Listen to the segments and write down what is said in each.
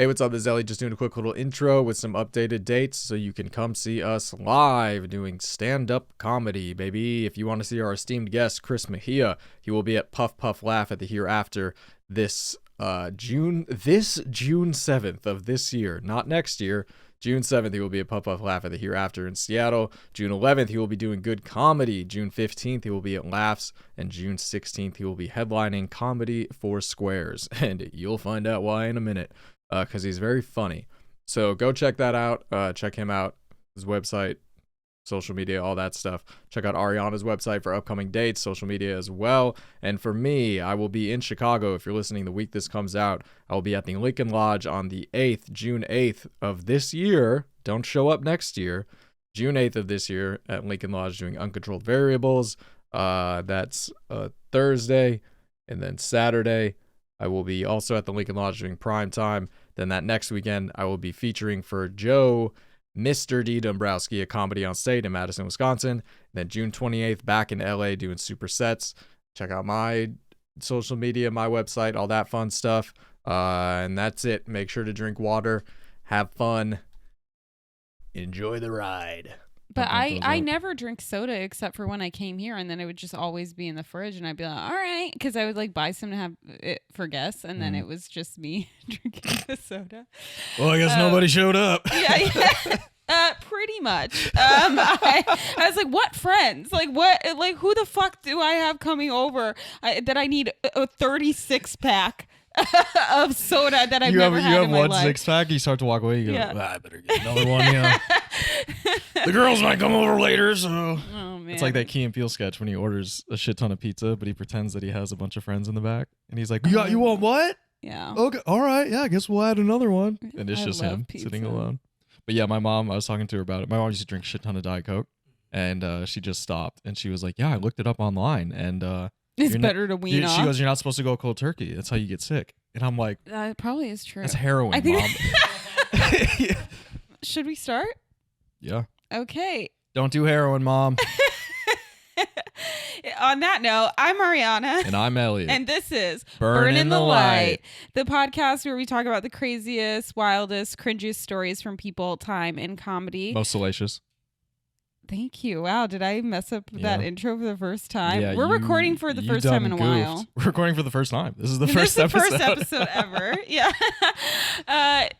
Hey, what's up? This is Elliott, just doing a quick little intro with some updated dates so you can come see us live doing stand-up comedy, baby. If you want to see our esteemed guest, Chris Mejia, he will be at Puff Puff Laugh at the Hereafter this June 7th of this year, not next year. June 7th, he will be at Puff Puff Laugh at the Hereafter in Seattle. June 11th, he will be doing Good Comedy. June 15th, he will be at Laughs. And June 16th, he will be headlining Comedy for Squares. And you'll find out why in a minute, because he's very funny. So go check that out. Check him out, his website, social media, all that stuff. Check out Arijana's website for upcoming dates, social media as well. And for me, I will be in Chicago. If you're listening the week this comes out, I will be at the Lincoln Lodge on the 8th, June 8th of this year. Don't show up next year. June 8th of this year at Lincoln Lodge doing Uncontrolled Variables. That's Thursday. And then Saturday, I will be also at the Lincoln Lodge doing Prime Time. Then that next weekend, I will be featuring for Joe, Mr. D. Dombrowski, a comedy on state in Madison, Wisconsin. Then June 28th, back in LA doing super sets. Check out my social media, my website, all that fun stuff. And that's it. Make sure to drink water, have fun, enjoy the ride. But I never drink soda except for when I came here, and then it would just always be in the fridge, and I'd be like, all right, because I would like buy some to have it for guests, and then it was just me drinking the soda. Well, I guess nobody showed up. Yeah. Pretty much. I was like, what friends? Like, what? Like, who the fuck do I have coming over that I need a 36-pack of soda that I've never had in my life? You have one 6-pack, you start to walk away, you go, I better get another one, The girls might come over later, so. Oh, man. It's like that Key and Peele sketch when he orders a shit ton of pizza, but he pretends that he has a bunch of friends in the back. And he's like, you want what? Yeah. Okay, all right, yeah, I guess we'll add another one. And it's I just love him pizza. sitting alone. But yeah, my mom, I was talking to her about it. My mom used to drink a shit ton of Diet Coke, and she just stopped. And she was like, yeah, I looked it up online, and it's better to wean off. She goes, you're not supposed to go cold turkey. That's how you get sick. And I'm like, that probably is true. That's heroin, I think Mom. Should we start? Yeah. Okay. Don't do heroin, Mom. On that note, I'm Arijana. And I'm Elliott. And this is Burn in the Light, the podcast where we talk about the craziest, wildest, cringiest stories from people, time, and comedy. Most salacious. Thank you. Wow, did I mess up that intro for the first time? Yeah, We're recording for the first time in a while. We're recording for the first time. This is the first episode. First episode ever. Yeah.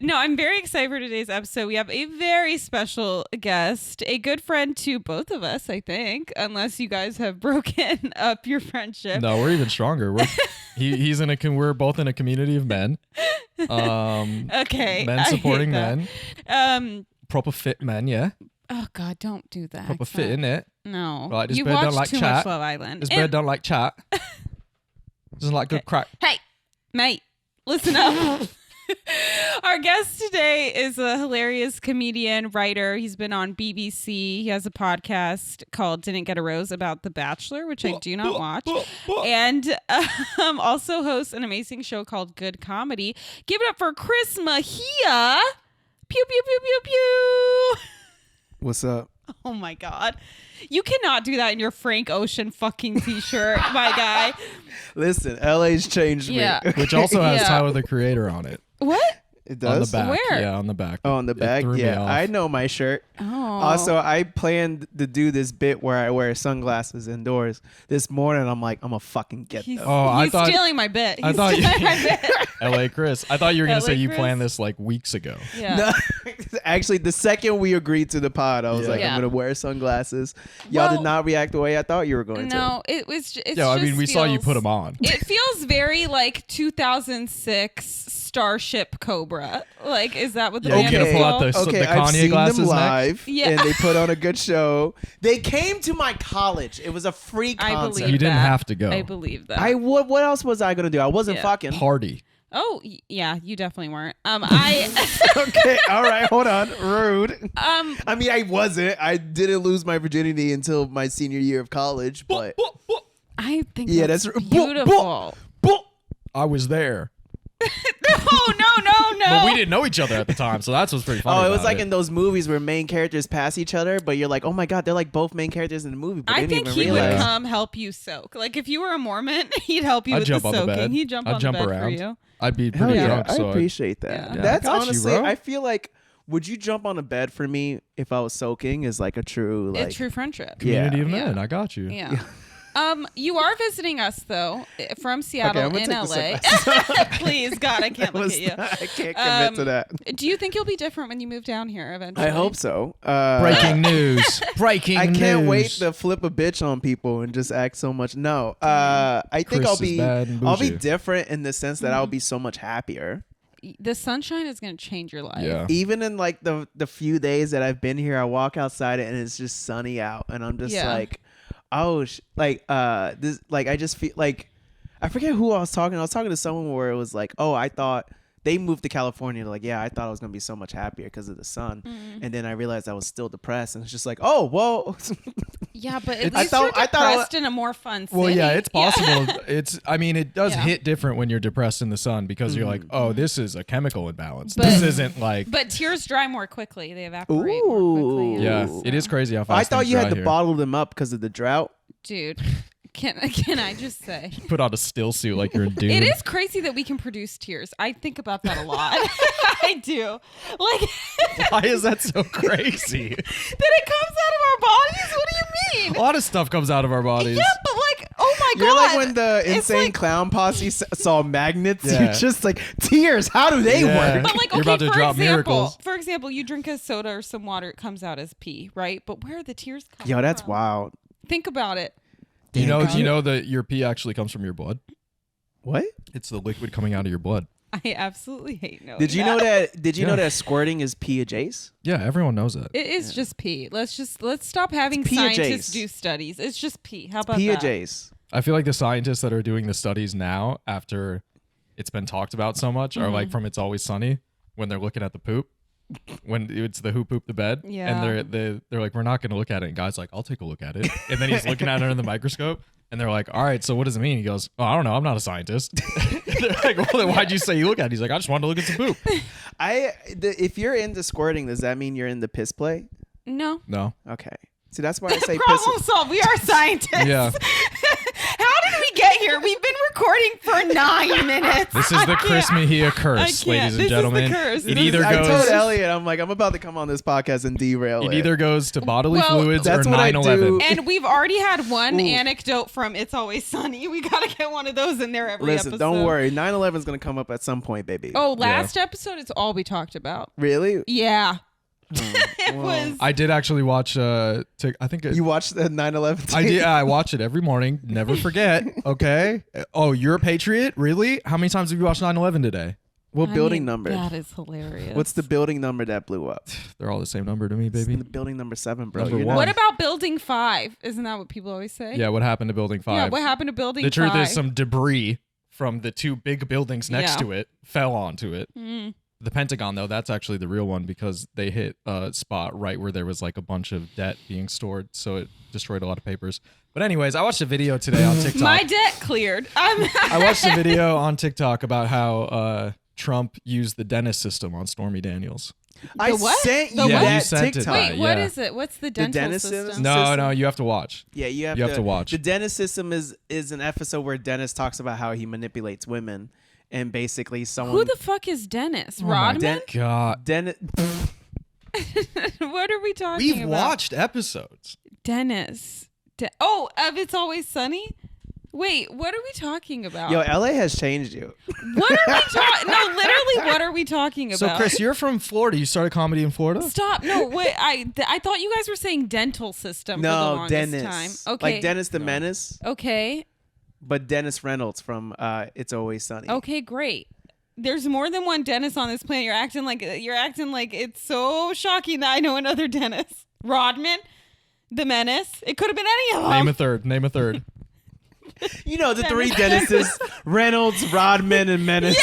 No, I'm very excited for today's episode. We have a very special guest, a good friend to both of us, I think, unless you guys have broken up your friendship. No, we're even stronger. We're both in a community of men. Okay. Men supporting men. Proper fit men, yeah. Oh God! Don't do that. Proper fit in it. No, Right, this you bird watched don't like too chat. much Love Island. This bird don't like chat. Doesn't like good crack. Hey, mate, listen up. Our guest today is a hilarious comedian, writer. He's been on BBC. He has a podcast called Didn't Get a Rose about The Bachelor, which I do not watch. And also hosts an amazing show called Good Comedy. Give it up for Chris Mejia. Pew, pew, pew, pew, pew. What's up? Oh my God. You cannot do that in your Frank Ocean fucking t-shirt, my guy. Listen, LA's changed me. Which also has Tyler the Creator on it. What? It does? On the back. Where? Yeah, on the back. Oh, on the back? Yeah, I know my shirt. Oh. Also, I planned to do this bit where I wear sunglasses indoors. This morning, I'm like, I'm going to fucking get He's, them. he's stealing my bit. I thought stealing my bit. LA Chris. I thought you were going to say you Chris? planned this like weeks ago. Yeah. No, actually, the second we agreed to the pod, I was like, I'm going to wear sunglasses. Y'all did not react the way I thought you were going to. No, it was just... Yeah, I mean, we saw you put them on. It feels very like 2006 Starship Cobra. Like, is that what the band you're going to pull out the I've Kanye seen glasses them live, Yeah. and they put on a good show. They came to my college. It was a free concert. I believe You didn't that. have to go. I believe that. What else was I going to do? I wasn't fucking. Party. Oh, yeah, you definitely weren't. I... Okay, all right, hold on. Rude. I mean, I wasn't. I didn't lose my virginity until my senior year of college, but I think that's beautiful. I was there. No. But we didn't know each other at the time, so that's what's pretty funny. Oh, it was about like in those movies where main characters pass each other, but you're like, oh my god, they're like both main characters in the movie. But I they didn't think even he realize. would come help you soak. Like if you were a Mormon, he'd help you I'd with jump the on the soaking. bed. He'd jump I'd on jump the bed around. for you. I'd be Hell pretty yeah, drunk, I so appreciate that. Yeah. Yeah, That's I got you, honestly, bro. I feel like, would you jump on a bed for me if I was soaking? Is like a true like It's true friendship. community of Yeah. men. I got you. Yeah. You are visiting us though from Seattle I'm gonna in take LA. Please, God, I can't look at you. I can't commit to that. Do you think you'll be different when you move down here eventually? I hope so. Breaking news. Breaking I news. can't wait to flip a bitch on people and just act so much. No, I think Chris I'll is be bad and I'll be bougie. different in the sense that I'll be so much happier. The sunshine is going to change your life. Yeah. Even in like the few days that I've been here, I walk outside and it's just sunny out, and I'm just Yeah. like, oh, this like I just feel like I forget who I was talking. I was talking to someone where it was like, oh, I thought they moved to California. Like, yeah, I thought I was gonna be so much happier because of the sun, and then I realized I was still depressed, and it's just like, oh, well, Yeah, but at I least thought- you're I thought I depressed in a more fun city. Well, yeah, it's possible. I mean, it does Yeah. hit different when you're depressed in the sun because you're like, oh, this is a chemical imbalance. But- this isn't like. But tears dry more quickly. They evaporate more quickly. Yeah, so- it is crazy how fast I thought things you had dry to here. bottle them up because of the drought. Dude, can I just say? Put on a still suit like you're in Dune. It is crazy that we can produce tears. I think about that a lot. I do. Like Why is that so crazy? that it comes out of our bodies? What do you mean? A lot of stuff comes out of our bodies. Yeah, but like, oh my god. You're like when the It's insane like- clown posse saw magnets. Yeah. You're just like, tears. How do they Yeah. work? But like, You're okay, about to for drop example, miracles. for example, you drink a soda or some water, it comes out as pee, right? But where are the tears coming Yo, that's from? wild. Think about it. Do you know? Damn, Do you know that your pee actually comes from your blood? What? It's the liquid coming out of your blood. I absolutely hate knowing Did you know that? Did you know that squirting is pee adjacent? Yeah, everyone knows that. It is just pee. Let's stop having It's pee scientists adjacent. do studies. It's just pee. How about Pee that? adjacent. I feel like the scientists that are doing the studies now, after it's been talked about so much, are like from It's Always Sunny when they're looking at the poop, when it's the who pooped the bed, Yeah. and they're like, we're not going to look at it. And guy's like, I'll take a look at it, and then he's looking at it under the microscope, and they're like, all right, so what does it mean? He goes, oh, I don't know, I'm not a scientist. They're like, well, then why'd you say you look at it? He's like, I just wanted to look at some poop. If you're into squirting, does that mean you're into piss play? No. No. Okay. See, that's why I say Problem piss. solved. We are scientists. Yeah. How did we get here? We've been recording for 9 minutes. This is the Chris Mejia curse, can't. ladies This and is the gentlemen. curse. It This either is- I told goes. Elliott, I'm like, I'm about to come on this podcast and derail It it. either goes to bodily Well, fluids or that's what I 9/11. do. And we've already had one Ooh. anecdote from It's Always Sunny. We got to get one of those in there every Listen, episode. don't worry. 9/11 is gonna come up at some point, baby. Oh, last episode, it's all we talked about. really? Yeah. It was. I did actually watch. I think You watched the 9/11? I did. I watch it every morning. Never forget. Okay. Oh, you're a patriot? Really? How many times have you watched 9/11 today? What I building mean, number? That is hilarious. What's the building number that blew up? They're all the same number to me, It's baby. the building number 7, bro. Number You're one. What not- about Building 5? Isn't that what people always say? Yeah. What happened to Building 5? Yeah, what happened to Building The 5? truth is, some debris from the two big buildings next Yeah. to it fell onto it. Mm. The Pentagon, though, that's actually the real one because they hit a spot right where there was like a bunch of debt being stored, so it destroyed a lot of papers. But anyways, I watched a video today on TikTok. My debt cleared. I watched a video on TikTok about how Trump used the dentist system on Stormy Daniels. I The what? sent The you what? that You sent it. TikTok. Wait, what yeah. is it? What's the dental dentist system? system? No, you have to watch. Yeah, you have to watch. The dentist system is an episode where Dennis talks about how he manipulates women, and basically someone. Who the fuck is Dennis? Oh my Rodman? God. Dennis? What are we talking We've about? watched episodes. Dennis. Of It's Always Sunny? Wait, what are we talking about? Yo, LA has changed you. What are we talking? No, literally, what are we talking So, about? Chris, you're from Florida. You started comedy in Florida? Stop. No, wait. I thought you guys were saying dental system for the No, longest Dennis. time. Okay. Like Dennis the Menace, Okay. but Dennis Reynolds from It's Always Sunny. Okay, great. There's more than one Dennis on this planet. You're acting like it's so shocking that I know another Dennis. Rodman, the Menace. It could have been any of them. Name a third. You know the three Dennises: Reynolds, Rodman, and Menace.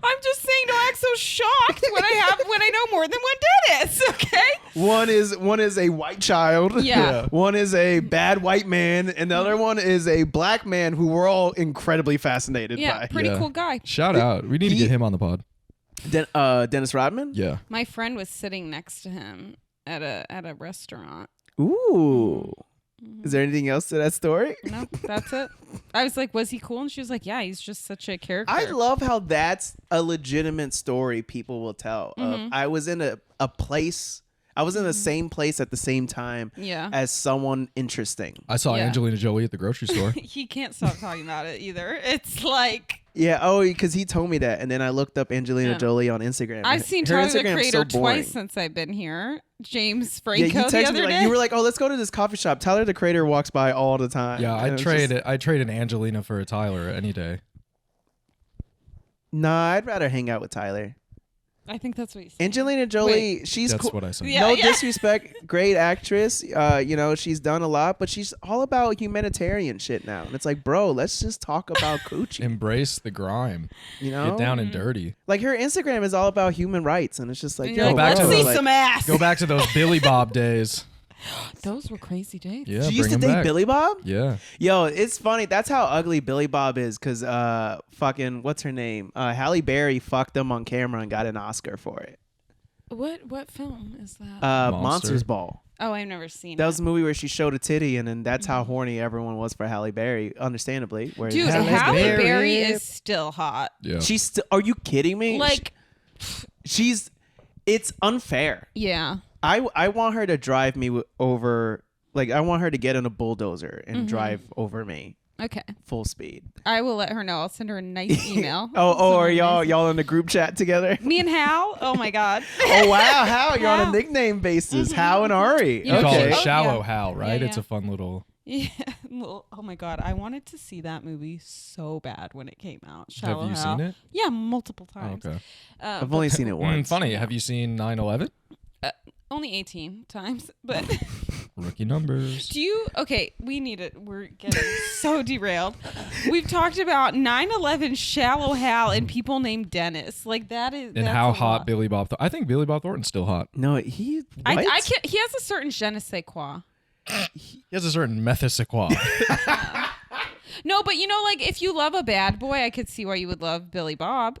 I'm just saying, don't act so shocked when I know more than one Dennis. Okay. One is a white child. Yeah. One is a bad white man, and the other one is a black man who we're all incredibly fascinated Yeah, by. pretty cool guy. Shout out. We need to get him on the pod. Dennis Rodman. Yeah. My friend was sitting next to him at a restaurant. Ooh. Is there anything else to that story? No, that's it. I was like, was he cool? And she was like, yeah, he's just such a character. I love how that's a legitimate story people will tell. I was in a place. I was in the same place at the same time as someone interesting. I saw Angelina Jolie at the grocery store. He can't stop talking about it either. It's like... Yeah, because he told me that. And then I looked up Angelina Jolie on Instagram. I've seen Tyler, the Creator, twice since I've been here. James Franco you texted the other me, day. you were like, oh, let's go to this coffee shop. Tyler, the Creator, walks by all the time. Yeah, I'd trade an Angelina for a Tyler any day. Nah, I'd rather hang out with Tyler. I think that's what you said. Angelina Jolie, she's That's cool. what I said. Yeah, No disrespect, great actress. She's done a lot, but she's all about humanitarian shit now. And it's like, bro, let's just talk about coochie. Embrace the grime. Get down and dirty. Like her Instagram is all about human rights, and it's just like, yo, let's see some ass. Go back to those Billy Bob days. Those were crazy days. Yeah, she used to date Billy Bob? Yeah. Yo, it's funny. That's how ugly Billy Bob is, because fucking, what's her name? Halle Berry fucked him on camera and got an Oscar for it. What film is that? Monsters Ball. Oh, I've never seen That was a movie where she showed a titty, and then that's how horny everyone was for Halle Berry, understandably. Dude, Halle Berry is still hot. Yeah. She's still. Are you kidding me? Like, it's unfair. Yeah. I want her to drive me over. Like, I want her to get in a bulldozer and drive over me. Okay. Full speed. I will let her know. I'll send her a nice email. Are y'all in the group chat together? Me and Hal? Oh my God. Oh wow, Hal, you're on a nickname basis. Hal and Ari. You You call Okay. it Shallow yeah. Hal, right? Yeah, It's yeah. a fun little... Yeah. Well, oh my God. I wanted to see that movie so bad when it came out. Shallow Have you Hal. seen it? Yeah, multiple Oh, times. okay. I've only seen it once. Funny. Have you seen 9/11? Only 18 times, but Rookie numbers. we're getting so derailed. We've talked about 9/11, Shallow Hal, and people named Dennis. Like that's how a hot lot. Billy Bob... I think Billy Bob Thornton's still hot. No, he. I what? can't. He has a certain je ne sais quoi. He has a certain methosequa. No, but like if you love a bad boy, I could see why you would love Billy Bob.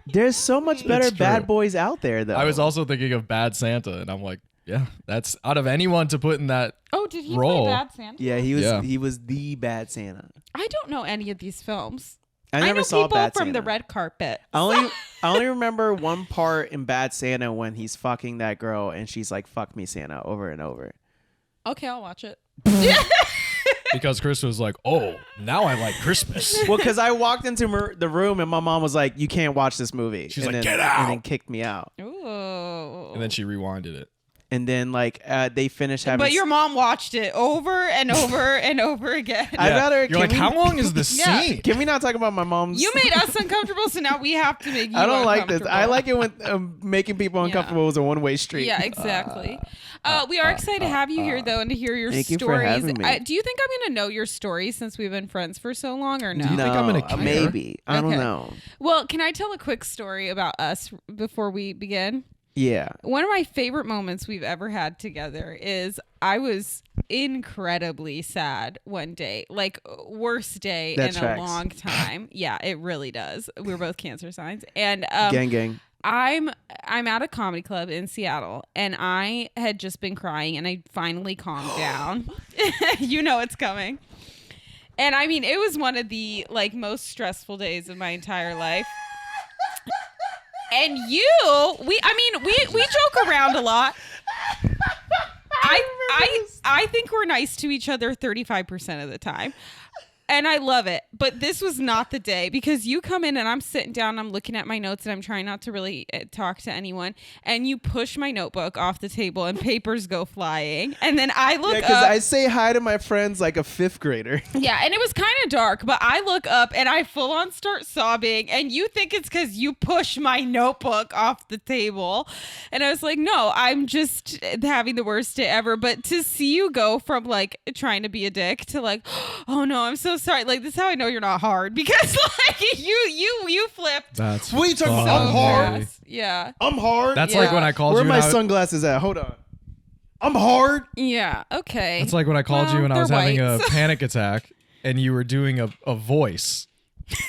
There's so much better That's true. bad boys out there, though. I was also thinking of Bad Santa, and I'm like, yeah, that's out of anyone to put in that... Oh, did he Roll. play Bad Santa? Yeah, he was. Yeah. He was the bad Santa. I don't know any of these films. I never know saw people Bad from Santa. the red carpet. I only remember one part in Bad Santa when he's fucking that girl and she's like, "Fuck me, Santa," over and over. Okay, I'll watch it. Because Chris was like, oh, now I like Christmas. Well, because I walked into the room and my mom was like, "You can't watch this movie." She's and like, then, "Get out!" and then kicked me out. Ooh. And then she rewinded it. And then they finished having. But your mom watched it over and over and over again. I'd rather. You're like, how long is the Yeah. scene? Can we not talk about my mom's? You made us uncomfortable, so now we have to make you I don't like this. I uncomfortable. like it when making people uncomfortable is a one-way street. Yeah, exactly. We are excited to have you here, though, and to hear your Thank you for stories. having me. Do you think I'm going to know your stories since we've been friends for so long, or no? Do you think I'm gonna care? Maybe. I don't Okay. know. Well, can I tell a quick story about us before we begin? Yeah. One of my favorite moments we've ever had together is I was incredibly sad one day, like worst day That in tracks. a long time. Yeah, it really does. We're both cancer signs, and Gang. I'm at a comedy club in Seattle, and I had just been crying, and I finally calmed down. You know it's coming. And I mean, it was one of the most stressful days of my entire life. And we joke around a lot. I think we're nice to each other 35% of the time. And I love it. But this was not the day, because you come in and I'm sitting down, I'm looking at my notes, and I'm trying not to really talk to anyone. And you push my notebook off the table and papers go flying. And then I look Yeah, because up. I say hi to my friends like a fifth grader. Yeah, and it was kind of dark, but I look up and I full on start sobbing, and you think it's because you push my notebook off the table. And I was like, no, I'm just having the worst day ever. But to see you go from trying to be a dick to oh no, I'm so sorry. Like, this is how I know you're not hard because like you flipped. That's What are you talking about? funny. I'm hard. Yeah. I'm hard. That's Yeah. like when I called Where you. are my and I- sunglasses at? Hold on. I'm hard. Yeah. Okay. That's like when I called Well, you and I was they're having whites. a panic attack and you were doing a voice.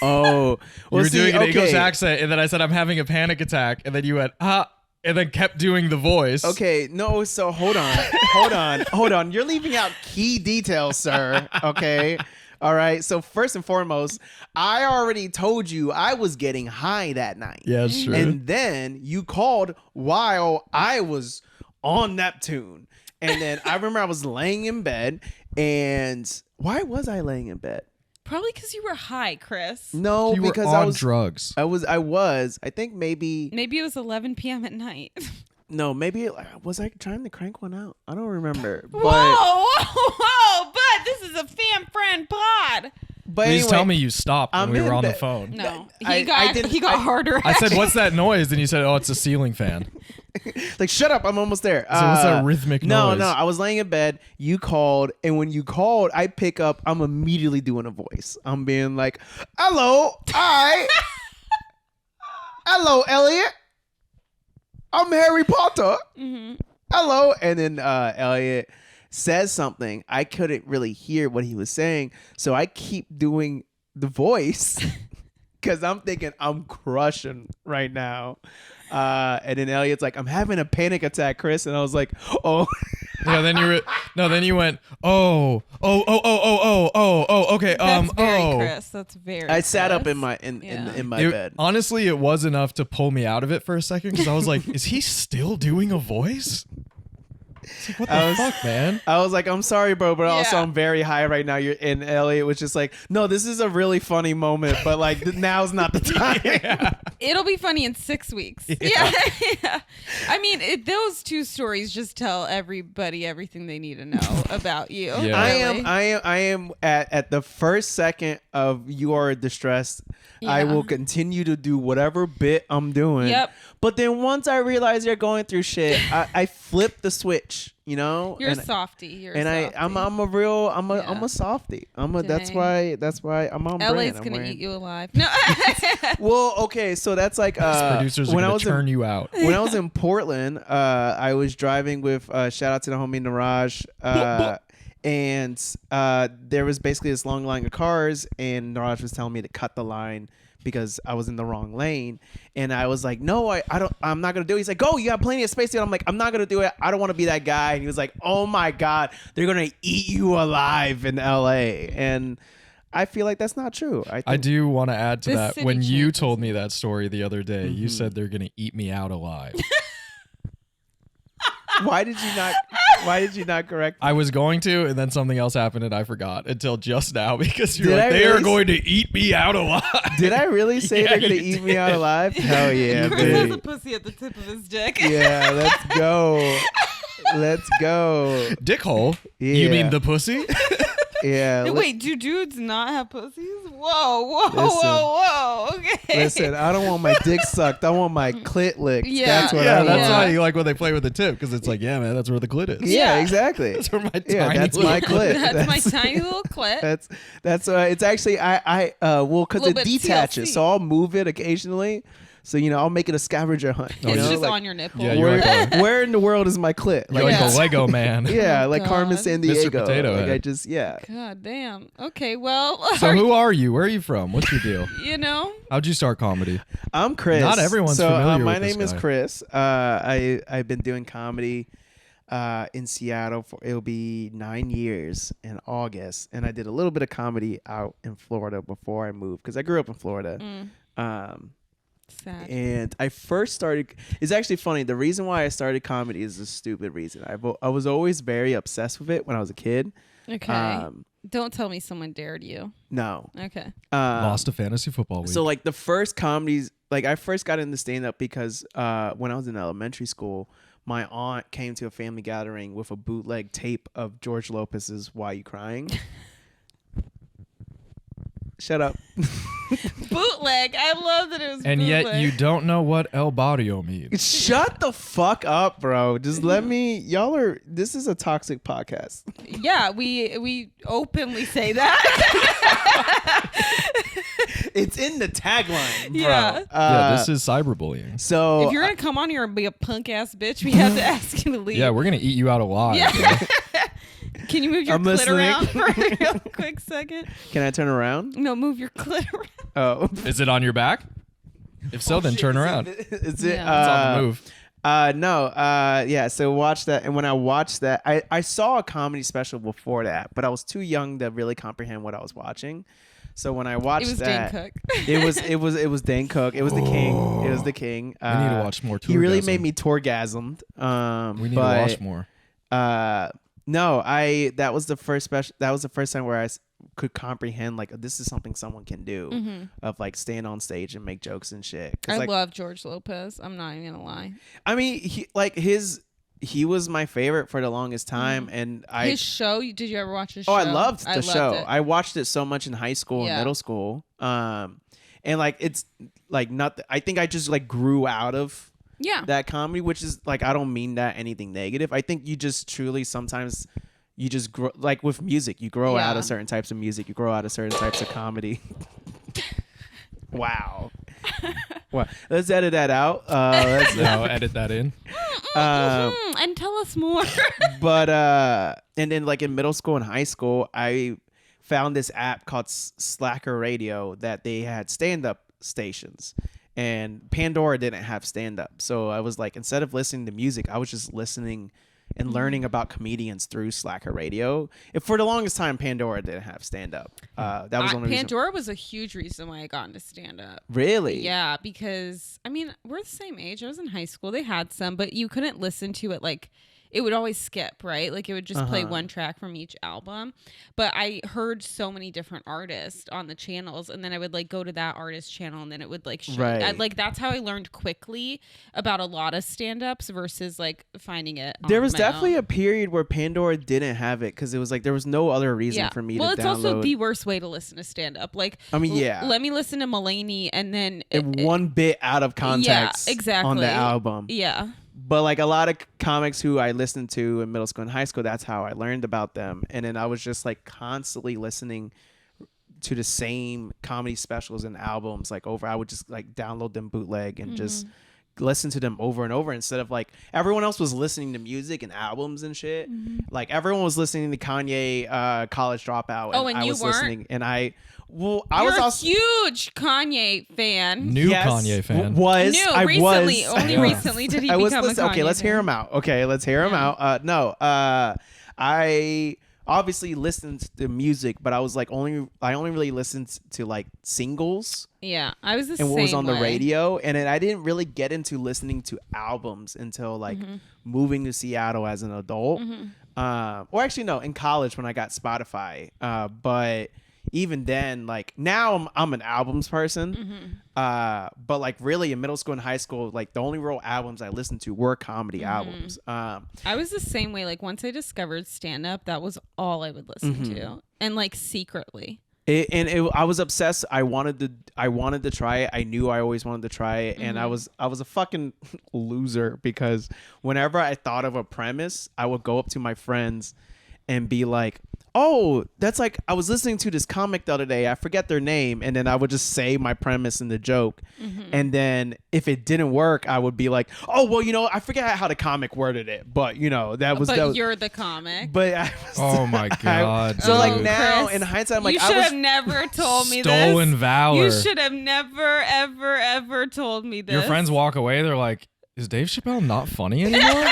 Oh, You were doing an English accent, and then I said I'm having a panic attack, and then you went and then kept doing the voice. Okay, no, so hold on. You're leaving out key details, sir. Okay. All right. So first and foremost, I already told you I was getting high that night. Yeah, sure. And then you called while I was on Neptune. And then I remember I was laying in bed. And why was I laying in bed? Probably because you were high, Chris. No, you were because on I was drugs. I think maybe Maybe it was 11 p.m. at night. no, maybe was I trying to crank one out? I don't remember. But Whoa, bud, this is a fan friend pod. but Please anyway, tell me you stopped when I'm we were in on the bed. phone. No, I he got harder. I said, "What's that noise?" And you said, "Oh, it's a ceiling fan." like shut up, I'm almost there. So what's that rhythmic noise? No, I was laying in bed, you called, and when you called, I pick up, I'm immediately doing a voice. I'm being like, hello, hello, Elliott. I'm Harry Potter. Mm-hmm. Hello. And then Elliott says something. I couldn't really hear what he was saying, so I keep doing the voice because I'm thinking I'm crushing right now. And then Elliott's like, I'm having a panic attack, Chris. And I was like, oh. Yeah, then you went, oh, okay, That's very Chris. That's very. I sat up Chris. in my in my bed. Honestly, it was enough to pull me out of it for a second because I was like, is he still doing a voice? It's like, what the fuck, man? I was like, I'm sorry, bro, but also Yeah. I'm very high right now. And Elliott was just like, no, this is a really funny moment, but like now's not the time. It'll be funny in 6 weeks. Yeah. Yeah. I mean, those two stories just tell everybody everything they need to know about you. Yeah. I am at the first second of you are distressed. I Yeah. will continue to do whatever bit I'm doing. Yep. But then once I realize you're going through shit, I flip the switch, you know? You're and, a softie. You're and a softie. I'm a real I'm a Yeah. softie. that's Dang. why I'm on LA's brand. I'm gonna wearing- eat you alive. No. Well, okay, so that's like Producers are when I going was to turn you out. when I was in Portland, I was driving with shout out to the homie Niraj, and there was basically this long line of cars, and Niraj was telling me to cut the line because I was in the wrong lane, and I was like, no, I'm not gonna do it. He's like, go, you have plenty of space here. I'm like, I'm not gonna do it. I don't want to be that guy. And he was like, oh my god, they're gonna eat you alive in LA, and I feel like that's not true. I do want to add to The that. city When you changes. told me that story the other day, you Mm-hmm. said they're going to eat me out alive. Why did you not correct me? I was going to, and then something else happened, and I forgot until just now because you're Did like, I they are really going to eat me out alive. Did I really say Yeah, they're gonna you eat me out alive? Hell yeah, Chris has a baby. pussy at the tip of his dick. Yeah, let's go. Let's go. Dickhole? Yeah. You mean the pussy? Yeah. Wait, do dudes not have pussies? Whoa, Listen. whoa. Okay. Listen, I don't want my dick sucked. I want my clit licked. Yeah. That's what Yeah, I that's want. why you like when they play with the tip because it's like, yeah, man, that's where the clit is. Yeah, Yeah. exactly. That's where my Yeah, tiny that's little my clit. That's my tiny little clit. That's it's actually well because Little it bit detaches, TLC. so I'll move it occasionally. So I'll make it a scavenger hunt. You Oh, It's know, just like, on your nipple. Yeah, you're where, like where in the world is my clit? You're Like, like Yeah. a Lego man. yeah, like God. Carmen San Diego. Potato Like Head. I just God damn. Okay, well, So who are you? Where are you from? What's your deal? you know, How'd you start comedy? I'm Chris. Not everyone's so, familiar my with this name is guy. Chris. I've been doing comedy in Seattle for it'll be 9 years in August, and I did a little bit of comedy out in Florida before I moved because I grew up in Florida. sad. And I first started. It's actually funny. The reason why I started comedy is a stupid reason. I was always very obsessed with it when I was a kid. Okay. Don't tell me someone dared you. No. Okay. Lost a fantasy football week. So like the first comedies, like I first got into stand up because when I was in elementary school, my aunt came to a family gathering with a bootleg tape of George Lopez's "Why You Crying." Shut up. Bootleg. I love that it was And bootleg. yet you don't know what El Barrio means. Shut the fuck up, bro. Just let me. Y'all are. This is a toxic podcast. Yeah, we openly say that. It's in the tagline, bro. Yeah. Yeah, this is cyberbullying. So If you're gonna come on here and be a punk ass bitch, we have to ask you to leave. Yeah, we're gonna eat you out alive. Yeah. Can you move your I'm clit listening. around for a real quick second? can I turn around? No, move your clit around. Oh, Is it on your back? If so, then turn around. Is it? Yeah. It's on the move. No. Yeah. So watch that, and when I watched that, I saw a comedy special before that, but I was too young to really comprehend what I was watching. So when I watched It was that, Dane Cook. it was Dane Cook. It was the king. It was the king. We need to watch more. He really Tourgasm. made me tourgasmed. We need but, to watch more. No, that was the first special. That was the first time where I could comprehend like this is something someone can do of like stand on stage and make jokes and shit. 'Cause, I like, love George Lopez. I'm not even gonna lie. I mean, he was my favorite for the longest time, and His show. Did you ever watch his show? oh, I loved the show. It. I watched it so much in high school Yeah. and middle school. And like it's like not. I think I just like grew out of Yeah. that comedy, which is like I don't mean that anything negative. I think you just truly sometimes you just grow like with music. You grow out Yeah. of certain types of music. You grow out of certain types of comedy. Wow. Well, let's edit that out. No, edit that in. And tell us more. But and then like in middle school and high school, I found this app called Slacker Radio that they had stand-up stations, and Pandora didn't have stand-up. So I was like, instead of listening to music, I was just listening and learning about comedians through Slacker Radio. And for the longest time, Pandora didn't have stand-up. That was the only reason. Pandora was a huge reason why I got into stand up. Really? Yeah, because I mean, we're the same age. I was in high school. They had some, but you couldn't listen to it like it would always skip, right? Like it would just play one track from each album. But I heard so many different artists on the channels, and then I would like go to that artist channel, and then it would like show. Right. Like that's how I learned quickly about a lot of stand-ups versus like finding it. There on was my definitely own. a period where Pandora didn't have it because it was like there was no other reason for me to download. Well, it's also the worst way to listen to stand-up. Like, I mean, yeah. let me listen to Mulaney, and then one bit out of context exactly. on the album. Yeah. But like a lot of comics who I listened to in middle school and high school, that's how I learned about them. And then I was just like constantly listening to the same comedy specials and albums like over. I would just like download them bootleg and just listen to them over and over instead of like everyone else was listening to music and albums and shit. Like everyone was listening to Kanye College Dropout. Oh, and I you was weren't? listening and I You're was a also huge Kanye fan. New Yes, Kanye fan. I recently. was. Only recently did he I was become a listening. Kanye Okay, let's hear fan. him out. Okay, let's hear him out. No, I obviously listened to music, but I was like I only really listened to like singles Yeah, I was the and same what was on the way. radio, and then I didn't really get into listening to albums until like moving to Seattle as an adult. Or actually, no, in college when I got Spotify. But even then, like now I'm an albums person. But like really in middle school and high school, like the only real albums I listened to were comedy albums. I was the same way. Like once I discovered stand up, that was all I would listen to, and like secretly. I was obsessed. I wanted to try it. I knew I always wanted to try it, and I was a fucking loser because whenever I thought of a premise, I would go up to my friends and be like, "Oh, that's like I was listening to this comic the other day. I forget their name," and then I would just say my premise in the joke, and then if it didn't work, I would be like, "Oh, well, I forget how the comic worded it, but that was." But you're the comic. But I was, Oh my god. so like dude. now Chris, in hindsight, I'm like, you I should was have never told me Stolen this. valor. You should have never, ever, ever told me this. Your friends walk away. They're like, "Is Dave Chappelle not funny anymore?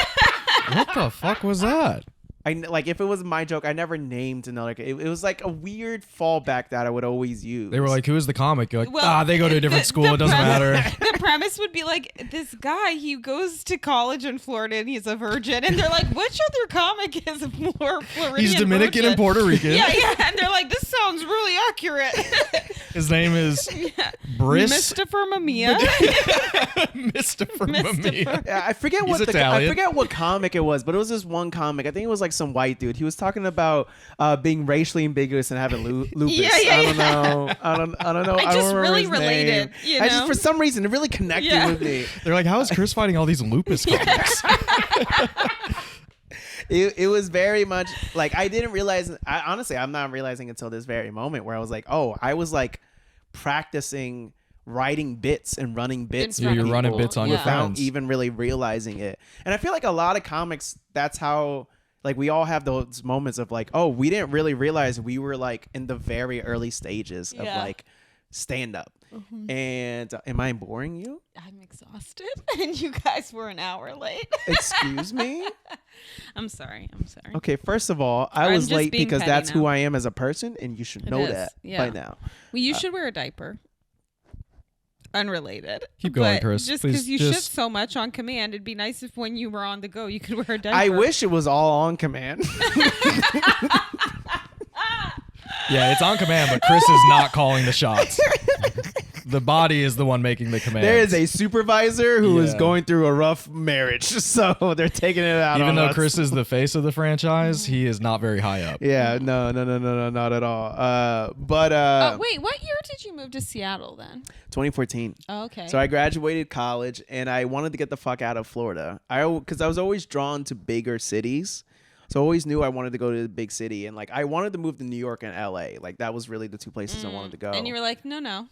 What the fuck was that?" like if it was my joke, I never named another. It was like a weird fallback that I would always use. They were like, "Who is the comic?" You're like, Well, they go to a different school. It doesn't matter. The premise would be like, this guy, he goes to college in Florida and he's a virgin. And they're like, which other comic is more Floridian? He's Dominican virgin? and Puerto Rican. Yeah. And they're like, this sounds really accurate. His name is Briss. Mr. Mamiya. Mr. Mamiya. Yeah, I forget He's what Italian. I forget what comic it was, but it was this one comic. I think it was like some white dude. He was talking about being racially ambiguous and having lupus. Yeah, I don't know. I don't know. I just don't remember really his related, name. you I just know? for some reason it really connected Yeah. with me. They're like, how is Chris fighting all these lupus comics? It was very much like I didn't realize. Honestly, I'm not realizing until this very moment where I was like, oh, I was like practicing writing bits and running bits. Yeah, you're running bits on your without phones. even really realizing it. And I feel like a lot of comics, that's how. Like we all have those moments of like, oh, we didn't really realize we were like in the very early stages of like stand up. And am I boring you? I'm exhausted. And you guys were an hour late. Excuse me? I'm sorry. Okay, first of all, I I'm was just late being because petty that's now. who I am as a person, and you should It know is, that yeah. by now. Well, you should wear a diaper. Unrelated. Keep going, But Chris. Just Please, because you shit just- so much on command, it'd be nice if when you were on the go, you could wear a diaper. I wish it was all on command. Yeah, it's on command, but Chris is not calling the shots. The body is the one making the commands. There is a supervisor who is Yeah. going through a rough marriage, so they're taking it out Even on though us. Chris is the face of the franchise, he is not very high up. Yeah, no, not at all. But Oh, wait, what year did you move to Seattle then? 2014. Oh, okay. So I graduated college, and I wanted to get the fuck out of Florida. Because I was always drawn to bigger cities. So I always knew I wanted to go to the big city, and like I wanted to move to New York and LA. Like that was really the two places I wanted to go. And you were like, no.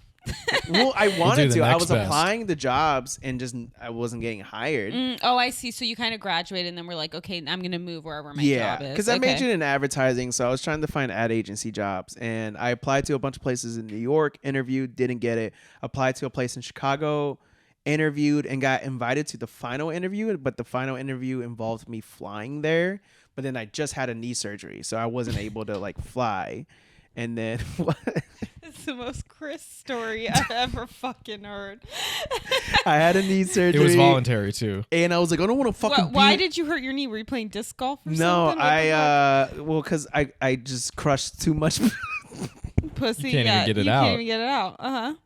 Well, I wanted the to. I next was best. applying to jobs and just I wasn't getting hired. Oh, I see. So you kind of graduated and then we're like, okay, I'm going to move wherever my Yeah, job is. because I Okay. majored in advertising, so I was trying to find ad agency jobs, and I applied to a bunch of places in New York, interviewed, didn't get it. Applied to a place in Chicago, interviewed, and got invited to the final interview, but the final interview involved me flying there. But then I just had a knee surgery, so I wasn't able to like fly. And then It's the most Chris story I've ever fucking heard. I had a knee surgery. It was voluntary too. And I was like, I don't want to fucking. Why be- did you hurt your knee? Were you playing disc golf or No, something? well, because I just crushed too much. Pussy. You can't even get it you out. Can't even get it out.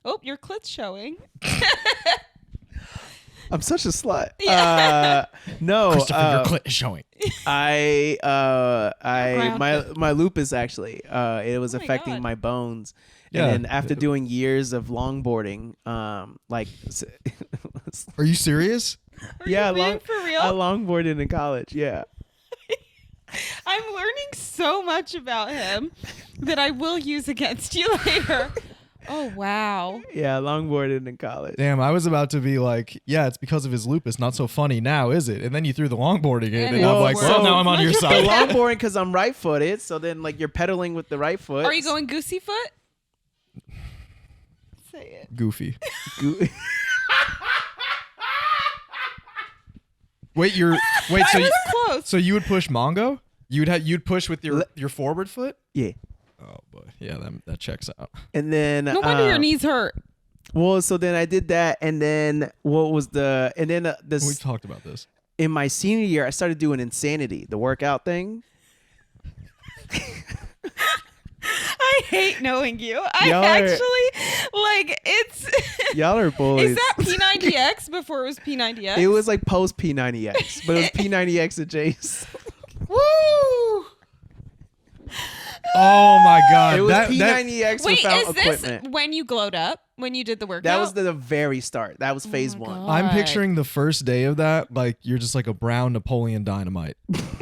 Oh, your clit's showing. I'm such a slut. Yeah. No, Christopher, your clit is showing. my lupus actually, it was Oh my affecting God. my bones. Yeah. And then after doing years of longboarding, Are you serious? yeah, you being for real? I longboarded in college. Yeah. I'm learning so much about him that I will use against you later. Oh, wow. Yeah, longboarded in college. Damn, I was about to be like, yeah, it's because of his lupus. Not so funny now, is it? And then you threw the longboarding in, And and it I'm like, worked. well, now I'm on your The side. longboarding because I'm right-footed, so then like you're pedaling with the right foot. Are you going goosey foot? Say it. Goofy. Go- Wait, so I was close. so you would push Mongo? You'd push with your forward foot? yeah, Oh boy, yeah, that checks out. and then No wonder your knees hurt. Well, so then I did that, and then this We've talked about this. in my senior year, I started doing Insanity, the workout thing. I hate knowing you. Y'all are- Actually, like, it's... Y'all are bullies. Is that P90X before it was P90X? It was like post P90X, but it was P90X adjacent. Woo! Oh my god, It was that P90X Wait, without is this equipment. when you glowed up? When you did the workout? That was the very start. That was phase my one. God. I'm picturing the first day of that, like you're just like a brown Napoleon Dynamite,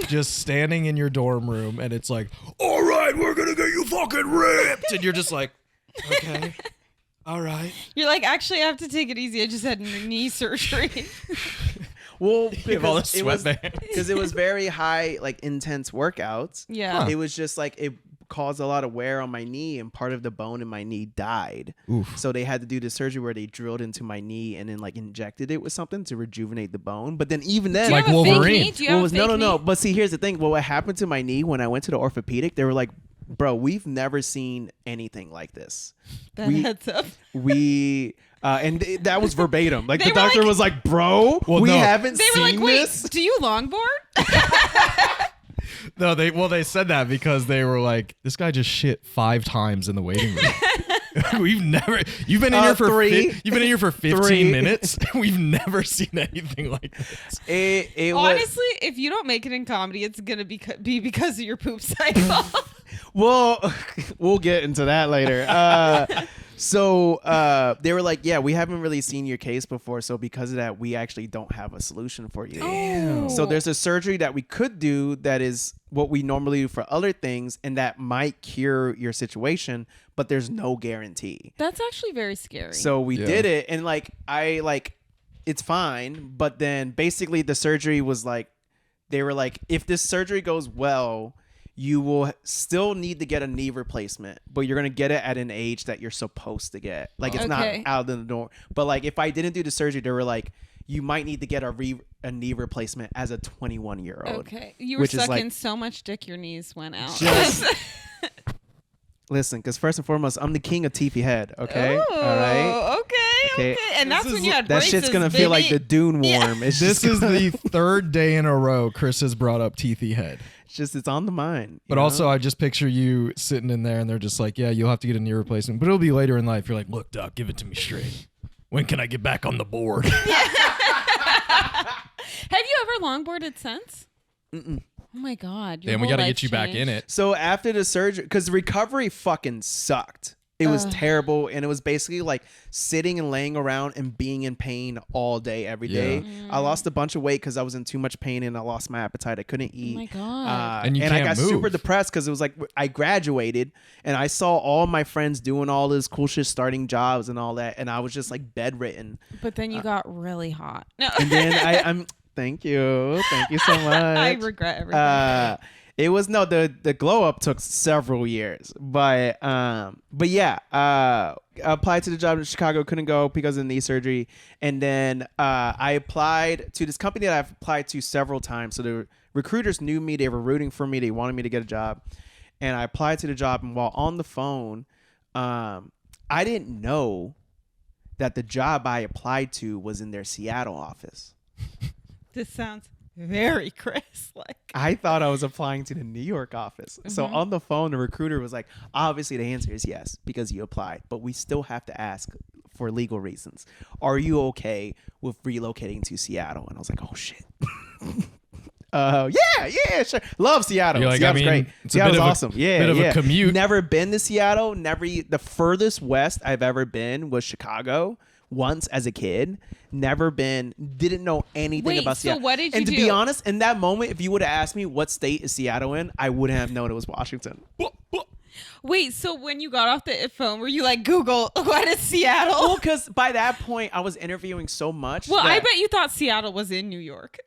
just standing in your dorm room, and it's like, all right, we're gonna get you fucking ripped, and you're just like, okay, all right. You're like, actually, I have to take it easy. I just had knee surgery. Well, You have all the because it was sweatbands. because it was very high, like intense workouts. Yeah. It was just like it caused a lot of wear on my knee, and part of the bone in my knee died. Oof. So they had to do the surgery where they drilled into my knee and then like injected it with something to rejuvenate the bone. But then even then, Do you Like have a fake Wolverine. knee? Do you have a no. fake knee? But see, here's the thing. Well, what happened to my knee when I went to the orthopedic? They were like, bro, we've never seen anything like this. That heads up. That was verbatim. Like They the were doctor like- was like, bro, we haven't They were seen like, wait, this. do you longboard? No, they said that because they were like, this guy just shit 5 times in the waiting room. You've been in here for 3. you've been in here for 15 3. minutes. We've never seen anything like this. It Honestly, if you don't make it in comedy, it's gonna be because of your poop cycle. Well, we'll get into that later. So they were like, yeah, we haven't really seen your case before. So because of that, we actually don't have a solution for you. Damn. So there's a surgery that we could do that is what we normally do for other things. And that might cure your situation, but there's no guarantee. That's actually very scary. So we did it. And it's fine. But then basically the surgery was like, they were like, if this surgery goes well, you will still need to get a knee replacement, but you're going to get it at an age that you're supposed to get. Like, it's not out of the door. But, like, if I didn't do the surgery, they were like, you might need to get a knee replacement as a 21-year-old. Okay. You were sucking so much dick your knees went out. Listen, because first and foremost, I'm the king of teethy head, okay? Oh, all right? Okay. And that's when you had that braces, shit's going to feel like the Dune worm. This is the 3rd day in a row Chris has brought up teethy head. It's on the mind. But also, I just picture you sitting in there and they're just like, yeah, you'll have to get a knee replacement, but it'll be later in life. You're like, look, doc, give it to me straight. When can I get back on the board? Have you ever longboarded since? Mm-mm. Oh my God. Then we got to get you back in it. So after the surgery, because the recovery fucking sucked. It was terrible, and it was basically like sitting and laying around and being in pain all day, every day. I lost a bunch of weight because I was in too much pain, and I lost my appetite. I couldn't eat. Oh my God. And I got move. super depressed because it was like I graduated, and I saw all my friends doing all this cool shit, starting jobs and all that, and I was just like bedridden. But then you got really hot. No. And then I'm thank you so much. I regret everything. It was the glow up took several years, but yeah, I applied to the job in Chicago, couldn't go because of knee surgery, and then I applied to this company that I've applied to several times. So the recruiters knew me, they were rooting for me, they wanted me to get a job, and I applied to the job. And while on the phone, I didn't know that the job I applied to was in their Seattle office. This sounds very Chris like. I thought I was applying to the New York office. So on the phone, the recruiter was like, obviously the answer is yes, because you applied, but we still have to ask for legal reasons. Are you okay with relocating to Seattle? And I was like, oh shit. Yeah, sure. Love Seattle. You're like, Seattle's great. It's Seattle's a bit of awesome. bit of a commute. Never been to Seattle. The furthest west I've ever been was Chicago. Once as a kid, never been, didn't know anything about Seattle. So what did you do? And to do? be honest, in that moment, if you would have asked me what state is Seattle in, I wouldn't have known it was Washington. Wait, so when you got off the phone, were you like, Google, what is Seattle? Well, because by that point, I was interviewing so much. Well, that I bet you thought Seattle was in New York.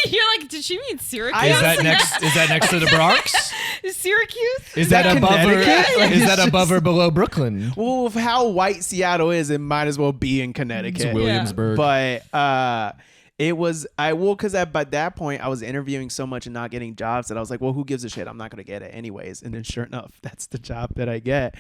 You're like, did she mean Syracuse? Is that next to the Bronx? Syracuse? Is that above or Connecticut? is that above or below Brooklyn? Well, with how white Seattle is, it might as well be in Connecticut. It's Williamsburg. But it was, because by that point, I was interviewing so much and not getting jobs that I was like, well, who gives a shit? I'm not going to get it anyways. And then sure enough, that's the job that I get.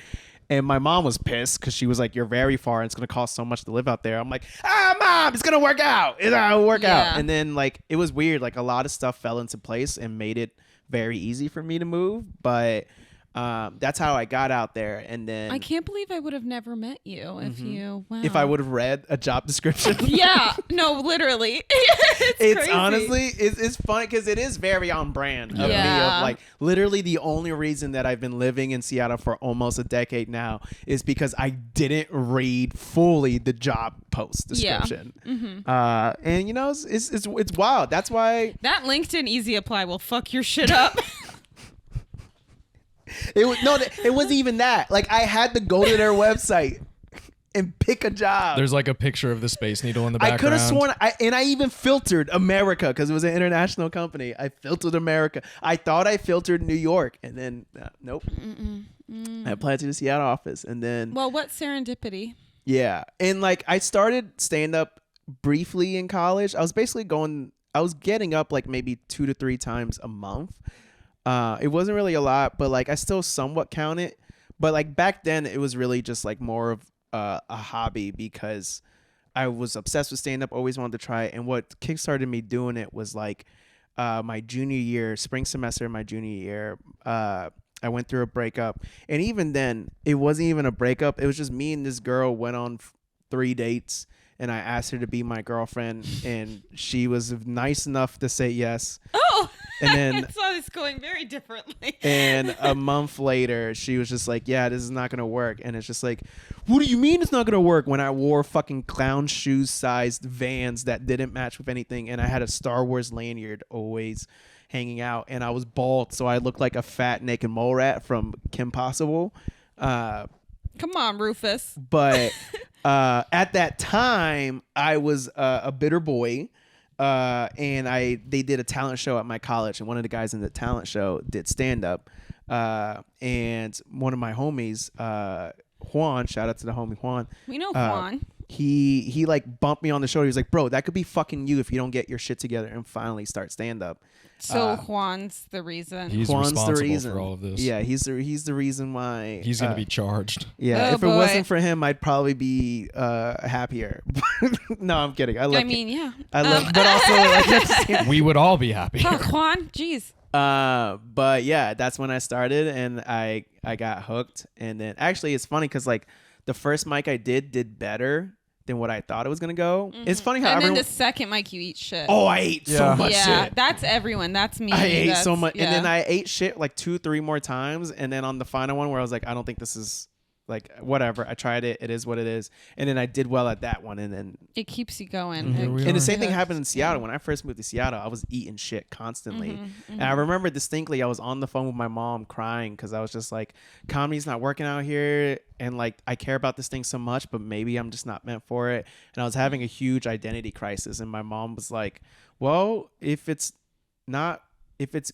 And my mom was pissed because she was like, you're very far and it's going to cost so much to live out there. I'm like, Mom, it's going to work out. It'll work out. And then like, it was weird. Like a lot of stuff fell into place and made it very easy for me to move. But that's how I got out there. And then I can't believe I would have never met you if I would have read a job description. Yeah, no, literally. It's crazy. honestly, it's funny because it is very on brand of me. Of like literally the only reason that I've been living in Seattle for almost a decade now is because I didn't read fully the job post description. And you know, it's wild. That's why that LinkedIn Easy Apply will fuck your shit up. it wasn't even that. Like I had to go to their website and pick a job. There's like a picture of the Space Needle in the background. I could have sworn, I even filtered America because it was an international company. I filtered America. I thought I filtered New York, and then nope. I applied to the Seattle office, and then well, what serendipity? Yeah, and like I started stand up briefly in college. I was basically getting up like maybe 2 to 3 times a month. It wasn't really a lot, but like I still somewhat count it. But like back then, it was really just like more of a hobby because I was obsessed with stand up, always wanted to try it. And what kickstarted me doing it was like my junior year, spring semester, my junior year. I went through a breakup, and even then, it wasn't even a breakup. It was just me and this girl went on 3 dates, and I asked her to be my girlfriend, and she was nice enough to say yes. Oh, and then I saw this going very differently. And a month later, she was just like, yeah, this is not going to work. And it's just like, what do you mean it's not going to work? When I wore fucking clown shoe sized Vans that didn't match with anything. And I had a Star Wars lanyard always hanging out. And I was bald, so I looked like a fat naked mole rat from Kim Possible. Come on, Rufus. But at that time, I was a bitter boy. And they did a talent show at my college, and one of the guys in the talent show did stand up. And one of my homies, Juan, shout out to the homie Juan. We know Juan. He like bumped me on the shoulder. He was like, bro, that could be fucking you if you don't get your shit together and finally start stand up. So Juan's the reason. He's Juan's responsible the reason for all of this. Yeah, he's the reason why He's going to be charged. Yeah, Oh, if it boy. wasn't for him, I'd probably be happier. No, I'm kidding. I mean, yeah. I love, but also like at the same We would all be happy. Fuck, Juan. Jeez. but yeah, that's when I started, and I got hooked. And then actually, it's funny because like the first mic I did better than what I thought it was gonna go. It's funny how And everyone. then the second mic, you eat shit. Oh, I ate so Yeah. much yeah, shit. that's everyone. That's me. I ate That's- so much, yeah. and then I ate shit like 2-3 more times, and then on the final one where I was like, I don't think this is like whatever. I tried it. It is what it is, and then I did well at that one, and then. It keeps you going. Here we And are. the same thing happened in Seattle. When I first moved to Seattle, I was eating shit constantly. And I remember distinctly, I was on the phone with my mom crying because I was just like, comedy's not working out here. And like, I care about this thing so much, but maybe I'm just not meant for it. And I was having a huge identity crisis. And my mom was like, well, if it's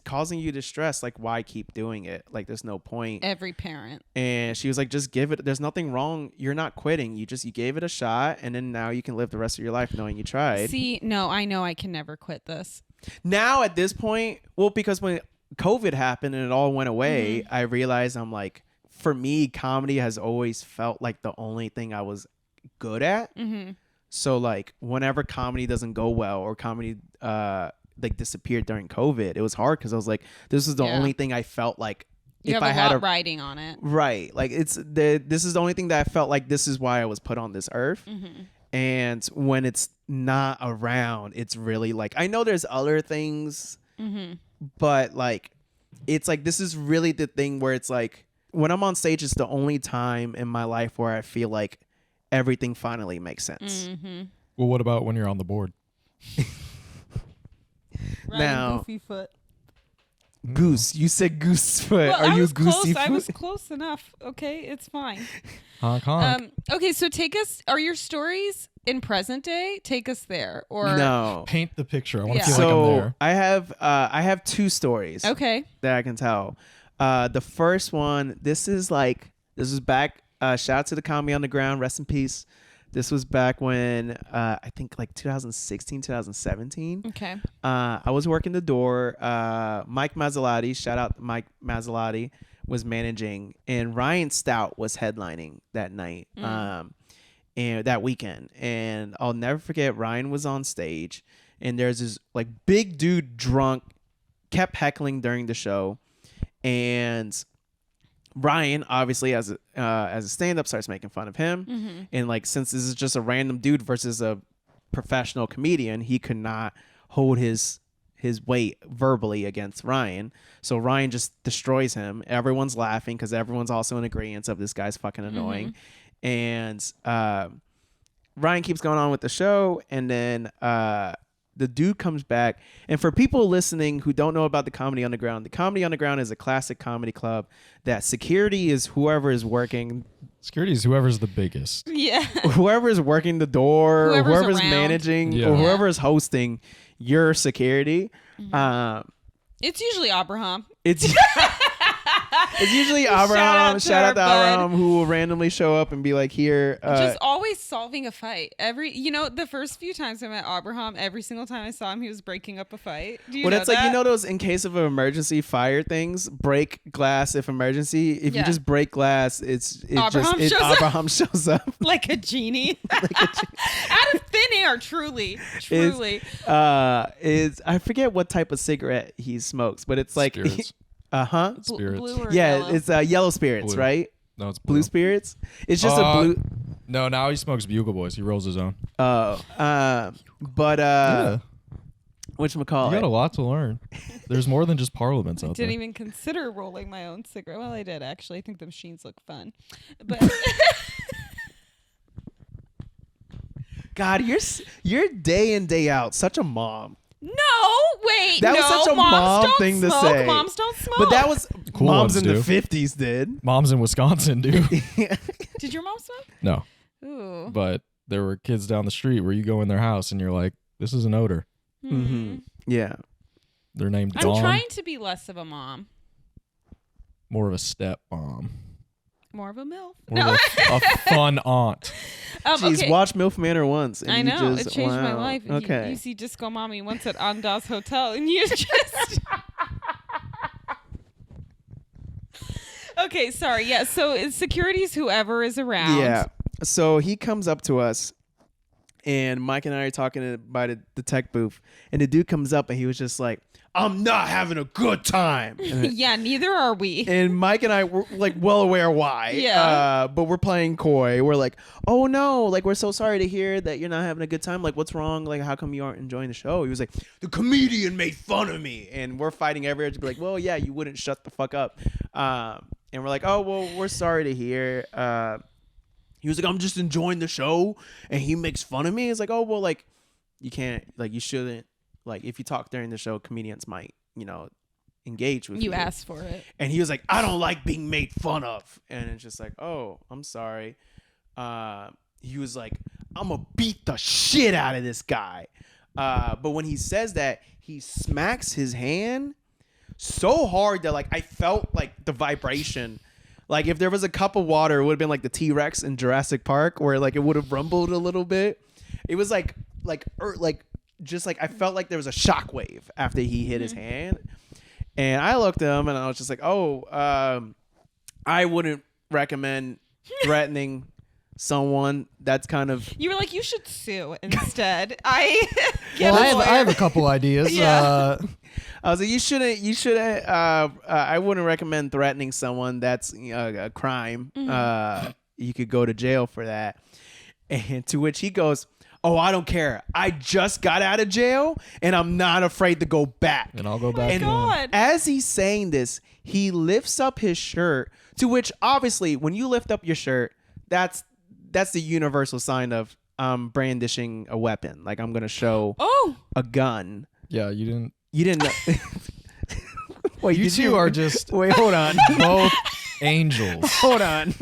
causing you distress, like why keep doing it? Like there's no point. Every parent. And she was like, just give it. There's nothing wrong. You're not quitting. You gave it a shot. And then now you can live the rest of your life knowing you tried. See, no, I know I can never quit this. Now at this point, well, because when COVID happened and it all went away, I realized I'm like, for me, comedy has always felt like the only thing I was good at. So like whenever comedy doesn't go well or comedy like disappeared during COVID, it was hard because I was like, this is the only thing I felt like You if have I a had lot riding on it. right, like this is the only thing that I felt like this is why I was put on this earth. And when it's not around, it's really like, I know there's other things, but like it's like this is really the thing where it's like when I'm on stage, it's the only time in my life where I feel like everything finally makes sense. Well, what about when you're on the board? Now, Goofy foot. Goose, you said goose foot. Well, Are I you was goosey close. I foot? was close enough. Okay, it's fine. Honk, honk. Okay, so take us. Are your stories in present day? Take us there, or No. Paint the picture. I want Yeah. to feel like I'm there. I have 2 stories Okay. that I can tell. The first one, this is back. Shout out to the Comedy Underground. Rest in peace. This was back when I think like 2016, 2017. Okay. I was working the door. Mike Mazzalotti, shout out Mike Mazzalotti, was managing, and Ryan Stout was headlining that night, and that weekend. And I'll never forget, Ryan was on stage, and there's this like big dude drunk, kept heckling during the show, and Ryan, obviously, as a stand-up, starts making fun of him. And like, since this is just a random dude versus a professional comedian, he could not hold his weight verbally against Ryan. So Ryan just destroys him. Everyone's laughing because everyone's also in agreement of this guy's fucking annoying. And Ryan keeps going on with the show, and then the dude comes back. And for people listening who don't know about the Comedy Underground is a classic comedy club that security is whoever is working. Security is whoever's the biggest. Yeah. Whoever is working the door, or Whoever's whoever's around. managing, Yeah. or whoever is hosting your security. It's usually Abraham. It's It's usually Shout Abraham. out to Shout our out to bud. Abraham, who will randomly show up and be like, "Here." Just always solving a fight. The first few times I met Abraham, every single time I saw him, he was breaking up a fight. Do you Well, know it's like, that? you know those in case of an emergency fire things, break glass if emergency. If you Yeah. just break glass, Abraham shows up. Abraham shows up. Like a genie. Out of thin air, truly. Is I forget what type of cigarette he smokes, but it's like Spirits. Blue or Yeah, yellow? it's yellow spirits, Blue. right? No, it's Blue spirits. It's just a blue. No, now he smokes Bugle Boys. He rolls his own. But Yeah. whatchamacallit? You got a lot to learn. There's more than just parliaments out there. Didn't even consider rolling my own cigarette. Well, I did actually. I think the machines look fun. But God, you're day in day out such a mom. no, wait. That was such a moms mom don't thing to smoke. say. Moms don't smoke. But that was Cool moms ones in do. the 50s did. Moms in Wisconsin do. Did your mom smoke? No, Ooh. but there were kids down the street where you go in their house and you're like, this is an odor. Mm-hmm. Yeah. They're named I'm Dawn. trying to be less of a mom, More of a step mom. more of a MILF. More of a fun aunt. Jeez, Okay. watch MILF Manor once. And I you know, just, it changed my wow. life. Okay. You see Disco Mommy once at Anda's Hotel, and you just... Okay, sorry. Yeah, so it's security's whoever is around. Yeah. So he comes up to us, and Mike and I are talking by the tech booth, and the dude comes up, and he was just like, "I'm not having a good time." Yeah, neither are we. And Mike and I were like well aware why. Yeah. But we're playing coy. We're like, "Oh no, like we're so sorry to hear that you're not having a good time. Like what's wrong? Like how come you aren't enjoying the show?" He was like, "The comedian made fun of me." And we're fighting everywhere to be like, "Well, yeah, you wouldn't shut the fuck up." And we're like, "Oh, well, we're sorry to hear." He was like, "I'm just enjoying the show." And he makes fun of me. It's like, "Oh, well, like you can't, like you shouldn't, like if you talk during the show, comedians might, engage with you." You asked for it. And he was like, "I don't like being made fun of." And it's just like, "Oh, I'm sorry." He was like, "I'm gonna beat the shit out of this guy." But when he says that, he smacks his hand so hard that like I felt like the vibration. Like if there was a cup of water, it would have been like the T-Rex in Jurassic Park, where like it would have rumbled a little bit. It was just like I felt like there was a shockwave after he hit his hand. And I looked at him and I was just like, "Oh, I wouldn't recommend threatening someone that's kind of." You were like, you should sue instead. I have a couple ideas. Yeah. I was like, you shouldn't. I wouldn't recommend threatening someone. That's a crime. You could go to jail for that. And to which he goes, "Oh, I don't care. I just got out of jail and I'm not afraid to go back." And I'll go back. And God. as he's saying this, he lifts up his shirt, to which obviously when you lift up your shirt, that's the universal sign of brandishing a weapon. Like I'm going to show a gun. Yeah, you didn't. You didn't know. Wait, You did two are just Wait, hold on. both angels. Hold on.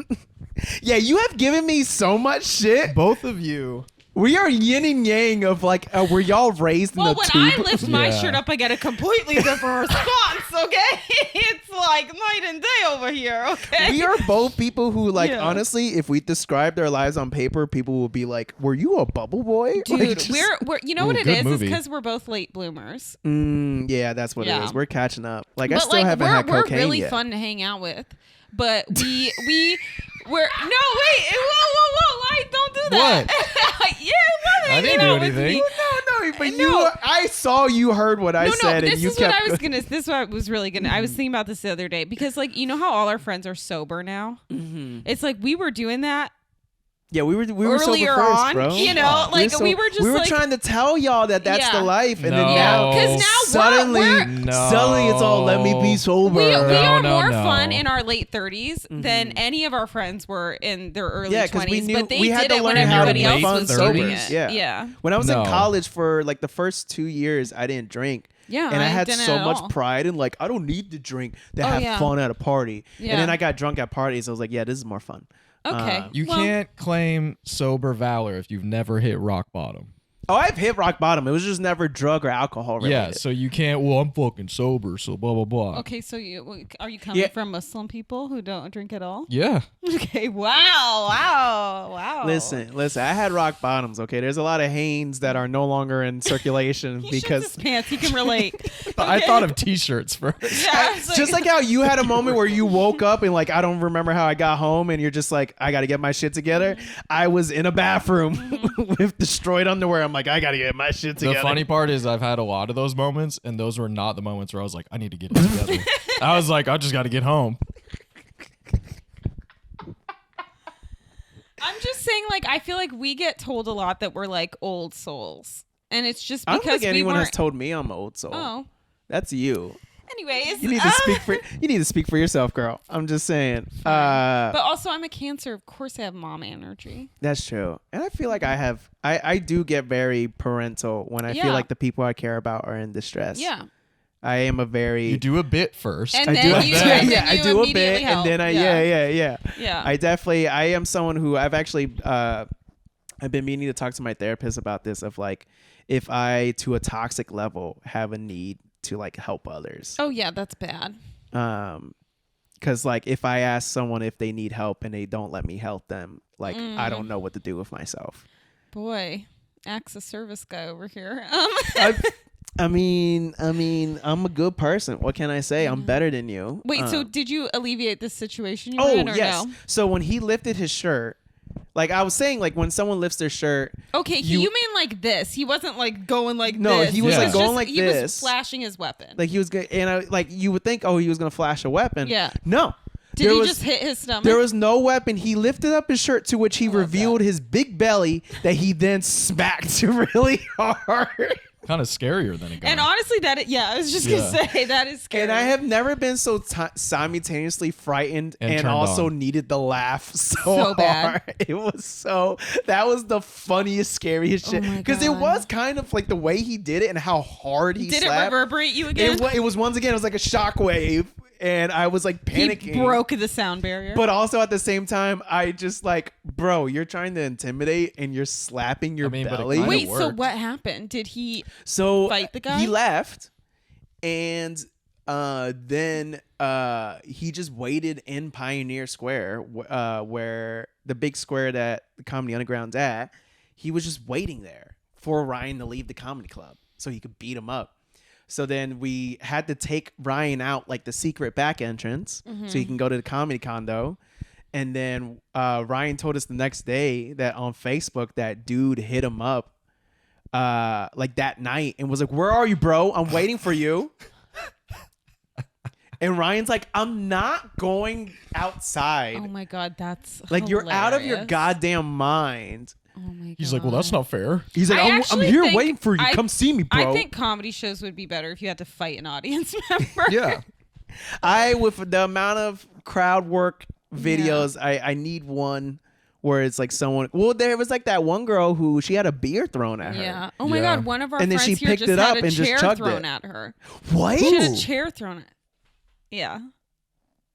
Yeah, you have given me so much shit. Both of you. We are yin and yang of like, were y'all raised in Well, the when tube? I lift my Yeah. shirt up, I get a completely different response, okay? It's like night and day over here, okay? We are both people who, like, Yeah. honestly, if we described our lives on paper, people will be like, "Were you a bubble boy?" Dude, Like, just- we're you know Ooh, what it good is? movie. It's because we're both late bloomers. yeah, that's what it Yeah. is. We're catching up. Like, I But still like haven't had we're cocaine really yet. fun to hang out with. But we're no wait, whoa, like don't do that. Yeah, I hanging didn't do out with anything. me. No, but No. I saw you heard what I said, this and you is what kept. I was gonna. This is what I was really gonna. I was thinking about this the other day because, like, you know how all our friends are sober now. It's like we were doing that Yeah, we were earlier sober first, on, bro. you know, like we were just we were like trying to tell y'all that that's Yeah. the life, and then No. now, because now suddenly, No. suddenly it's all let me be sober. we No, are no, more no. fun in our late 30s than any of our friends were in their early Yeah, 'cause 20s. we knew but they we had did to it when learn how to everybody be else fun was doing sobers. it. Yeah. Yeah. When I was No. in college for like the first 2 years, I didn't drink. Yeah, and I had didn't so at much all. pride in like I don't need to drink to Oh, have yeah. fun at a party. Yeah. And then I got drunk at parties. I was like, yeah, this is more fun. Okay. You Well, can't claim sober valor if you've never hit rock bottom. Oh, I've hit rock bottom. It was just never drug or alcohol related. Yeah, so you can't. Well, I'm fucking sober, so blah blah blah. Okay, so are you coming from Muslim people who don't drink at all? Yeah. Okay. Wow. Listen. I had rock bottoms. Okay, there's a lot of Hanes that are no longer in circulation He because shits his pants. He can relate. I thought of T-shirts first. Yeah, it's just like how you had a moment where you woke up and like I don't remember how I got home and you're just like I got to get my shit together. I was in a bathroom with destroyed underwear. I'm like I got to get my shit together. The funny part is I've had a lot of those moments, and those were not the moments where I was like, I need to get it together. I was like, I just got to get home. I'm just saying, like, I feel like we get told a lot that we're like old souls, and it's just because I don't think anyone we has told me I'm old soul. Oh, That's you. anyways, You need to speak for yourself, girl. I'm just saying. but also, I'm a Cancer. Of course, I have mom energy. That's true. And I feel like I do get very parental when I feel like the people I care about are in distress. Yeah. I am a very You do a bit first. And I then do you- and then I you do a immediately bit help. and then Yeah. I am someone who I've actually I've been meaning to talk to my therapist about this of like if I to a toxic level have a need to like help others. Oh yeah, that's bad. Cause like if I ask someone if they need help and they don't let me help them, like I don't know what to do with myself. Boy, acts a service guy over here. I mean, I'm a good person. What can I say? I'm better than you. Wait, so did you alleviate this situation you were Oh in, or yes. no? So when he lifted his shirt, like I was saying, like when someone lifts their shirt. Okay, you mean like this? He wasn't like going like No, this. he was like going like he this. was flashing his weapon. Like he was good, and I like you would think, oh, he was gonna flash a weapon. Yeah. No. Did he just hit his stomach? There was no weapon. He lifted up his shirt to which he revealed his big belly that he then smacked really hard. Kind of scarier than a gun. And honestly, I was just gonna say that is scary. And I have never been so simultaneously frightened and turned also on. needed to laugh so bad. hard. It was that was the funniest, scariest shit. my Because it God. was kind of like the way he did it and how hard he Did slapped. it reverberate you again? It was once again, it was like a shockwave. And I was like panicking. He broke the sound barrier. But also at the same time, I just like, bro, you're trying to intimidate and you're slapping your but it belly. kinda Wait, so worked. what happened? Did he So fight the guy? He left, and then he just waited in Pioneer Square, where the big square that the Comedy Underground's at. He was just waiting there for Ryan to leave the comedy club so he could beat him up. So then we had to take Ryan out like the secret back entrance so he can go to the comedy condo. And then Ryan told us the next day that on Facebook that dude hit him up like that night and was like, "Where are you, bro? I'm waiting for you." And Ryan's like, "I'm not going outside." Oh my God, that's like you're out of your hilarious. goddamn mind. Oh my God. He's like, well, that's not fair. He's like, I I'm actually here think waiting for you. Come see me, bro. I think comedy shows would be better if you had to fight an audience member. Yeah. with the amount of crowd work videos, I need one where it's like someone. Well, there was like that one girl who she had a beer thrown at her. Yeah. Oh my Yeah. God, one of our And then friends she here picked just it had up a and just chair chugged thrown it. at her. What? She had a chair thrown at. Yeah.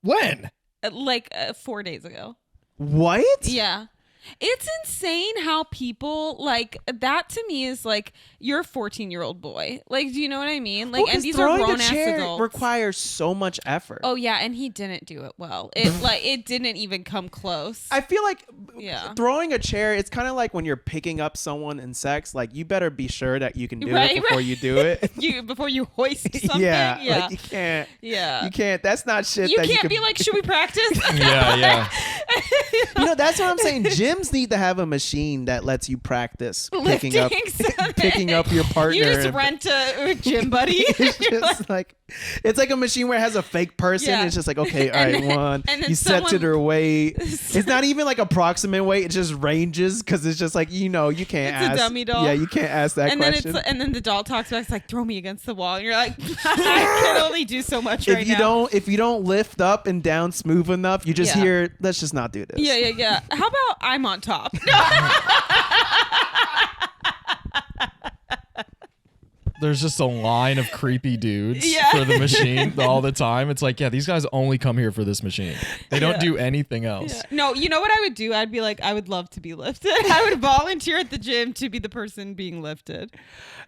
When? Like 4 days ago. What? Yeah. It's insane how people like that. To me is like you're a 14-year-old boy. Like, do you know what I mean? Like, Well, 'cause and these are throwing a grown ass chair adults. requires so much effort. Oh yeah, and he didn't do it well. It didn't even come close. I feel like Yeah. throwing a chair, it's kind of like when you're picking up someone in sex. Like, you better be sure that you can do Right, it before right. you do it. Before you hoist something. yeah. Yeah. Like, you can't. Yeah. You can't. That's not shit You that can't you be can, like, should we practice? Yeah. You know, that's what I'm saying. Gyms need to have a machine that lets you practice picking up something. picking up your partner. You just and- rent a gym buddy. It's You're just like it's like a machine where it has a fake person. Yeah. It's just like, okay, all And right, then- one. and then You set to someone- their weight. It's not even like approximate weight. It just ranges because it's just like, you can't It's a ask. dummy doll. Yeah, you can't ask that and then question. and then the doll talks back. It's like, throw me against the wall. And you're like, I can only do so much right now. If you don't lift up and down smooth enough, you just Yeah. hear, let's just not do this. Yeah. How about I'm on top? there's just a line of creepy dudes Yeah. for the machine all the time. It's like, yeah, these guys only come here for this machine. They don't do anything else. Yeah. No, you know what I would do? I'd be like, I would love to be lifted. I would volunteer at the gym to be the person being lifted.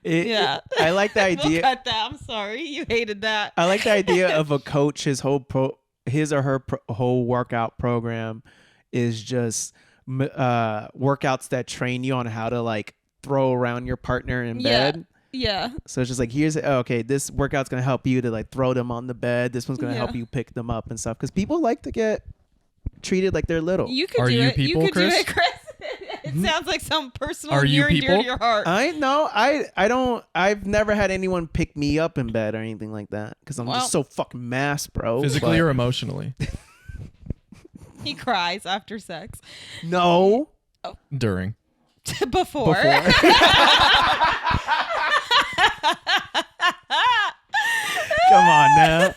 I like the idea. We'll cut that. I'm sorry. You hated that. I like the idea of a coach. His or her whole workout program is just workouts that train you on how to like throw around your partner in bed. Yeah. So it's just like, okay, this workout's gonna help you to like throw them on the bed. This one's gonna help you pick them up and stuff. Because people like to get treated like they're little. You could Are do you it. people, you could Chris? do it, Chris. It sounds like some personal Are you near and dear people? to your heart. I don't. I've never had anyone pick me up in bed or anything like that because I'm just so fucking mass, bro. Physically or emotionally? He cries after sex. No. During. Before. Come on now.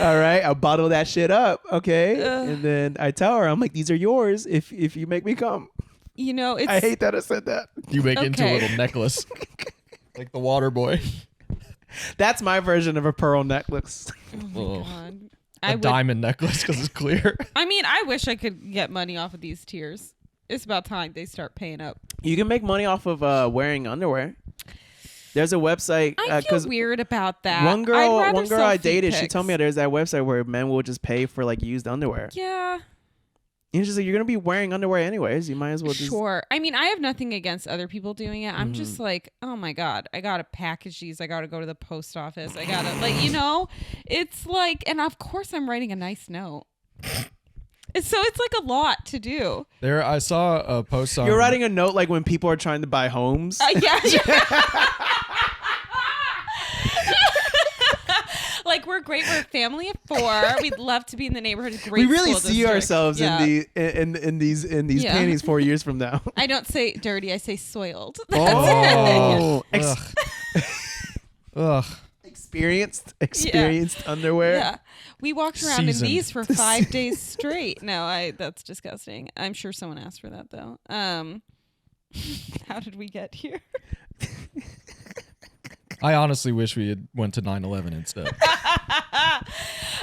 All right, I'll bottle that shit up, okay? And then I tell her, I'm like, these are yours if you make me come. You know, it's... I hate that I said that. You make it into a little necklace. Like the water boy. That's my version of a pearl necklace. Oh, my God. A diamond necklace because it's clear. I mean, I wish I could get money off of these tiers. It's about time they start paying up. You can make money off of wearing underwear. There's a website. I feel weird about that. One girl I dated, pics. she told me there's that website where men will just pay for like used underwear. Yeah. And she's like, you're gonna be wearing underwear anyways. You might as well just. Sure. I mean, I have nothing against other people doing it. I'm just like, oh my God, I gotta package these. I gotta go to the post office. I gotta it's like, and of course I'm writing a nice note. So it's like a lot to do. There, I saw a post on. You're writing a note like when people are trying to buy homes. Yeah. Like, we're great. We're a family of 4. We'd love to be in the neighborhood. Great. We really school see district. ourselves Yeah. in these panties 4 years from now. I don't say dirty. I say soiled. Oh, Ugh. experienced underwear. Yeah. We walked around Seasoned. in these for 5 days straight. No, that's disgusting. I'm sure someone asked for that though. How did we get here? I honestly wish we had went to 9/11 instead.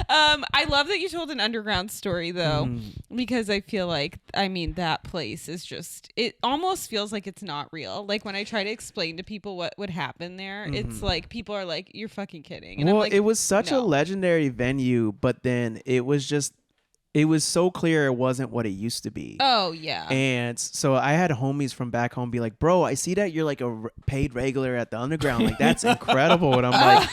I love that you told an underground story though, because I feel like, I mean, that place is just, it almost feels like it's not real. Like when I try to explain to people what would happen there, it's like people are like, you're fucking kidding. And Well, I'm like, it was such a legendary venue, but then it was so clear it wasn't what it used to be. oh yeah. And so I had homies from back home be like, bro, I see that you're like a paid regular at the underground. Like, that's incredible. And I'm like,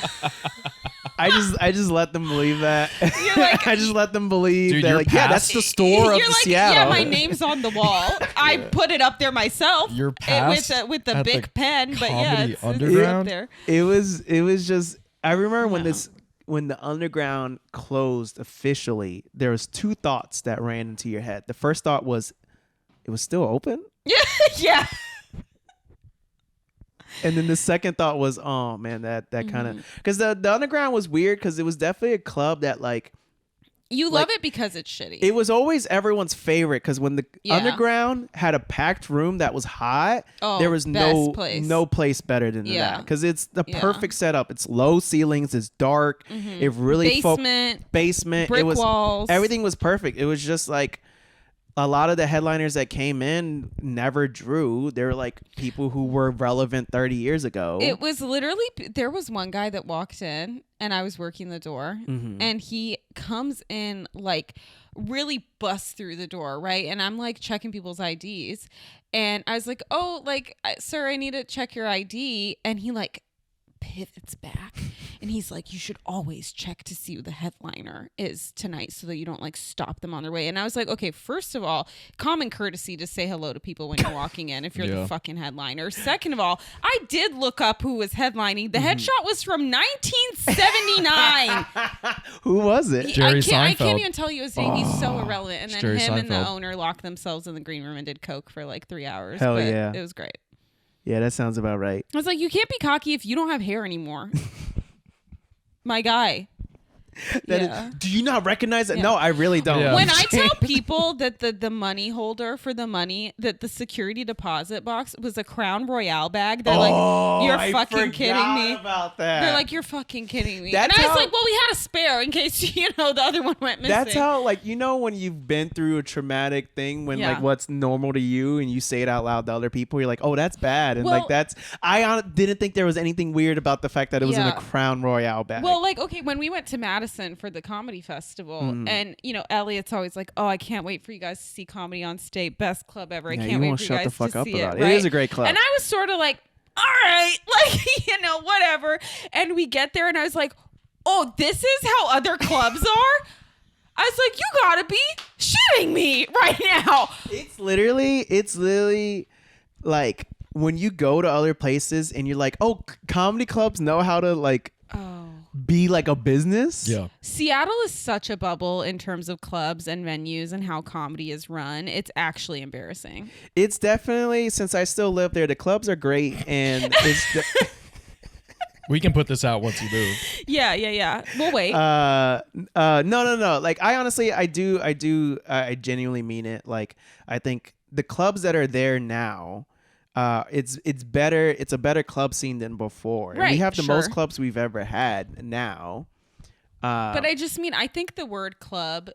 I just let them believe that. You're like, I just let them believe Dude, that, you're like, yeah, that's past- the store of You're the like, Seattle. yeah, my name's on the wall. I put it up there myself. You're with past with the at big the pen, but yeah, Comedy it's Underground? up there. It was just, I remember when the underground closed officially, there was 2 thoughts that ran into your head. The first thought was, it was still open? Yeah. And then the second thought was, oh man, that kind of, because the underground was weird because it was definitely a club that like, You love it because it's shitty. it was always everyone's favorite because when the Yeah. underground had a packed room that was hot, Oh, there was best place. no place better than Yeah. that because it's the Yeah. perfect setup. It's low ceilings, it's dark, it really basement, brick it was walls. everything was perfect. It was just like a lot of the headliners that came in never drew. They were like people who were relevant 30 years ago. It was literally, there was one guy that walked in and I was working the door and he comes in like really busts through the door, right? And I'm like checking people's IDs and I was like, oh, like, sir, I need to check your ID. And he like pivots back and he's like, you should always check to see who the headliner is tonight so that you don't like stop them on their way. And I was like, okay, first of all, common courtesy to say hello to people when you're walking in if you're the fucking headliner. Second of all, I did look up who was headlining. The headshot was from 1979. Who was it? Jerry I Seinfeld. can't even tell you his name. He's so irrelevant. And then Jerry him and the Seinfeld. owner locked themselves in the green room and did coke for like 3 hours. Hell but yeah. It was great. Yeah, that sounds about right. I was like, you can't be cocky if you don't have hair anymore. My guy. Do you not recognize it? Yeah. No, I really don't. Yeah. When I tell people that the money holder for the money, that the security deposit box was a Crown Royale bag, they're like, you're fucking kidding me. About that. They're like, you're fucking kidding me. That's and I was how- like, well, we had a spare in case, the other one went missing. That's how, like, when you've been through a traumatic thing, when Yeah. like what's normal to you and you say it out loud to other people, you're like, oh, that's bad. And Well- I didn't think there was anything weird about the fact that it was in a Yeah. Crown Royale bag. Well, like, okay, when we went to Madison for the comedy festival, and Elliott's always like, "Oh, I can't wait for you guys to see comedy on stage, best club ever. I Yeah, can't you wait won't for you shut guys the fuck to up see about it." it. It Right? is a great club. And I was sort of like, "All right, like, whatever." And we get there, and I was like, "Oh, this is how other clubs are." I was like, "You gotta be shitting me right now." It's literally like when you go to other places and you're like, oh, comedy clubs know how to like be like a business. Yeah. Seattle is such a bubble in terms of clubs and venues and how comedy is run. It's actually embarrassing. It's definitely, since I still live there, the clubs are great, and it's We can put this out once you move. Yeah. We'll wait. no. Like, I honestly, I genuinely mean it. Like, I think the clubs that are there now, it's better. It's a better club scene than before. And we Right, have the sure. most clubs we've ever had now. But I just mean, I think the word club,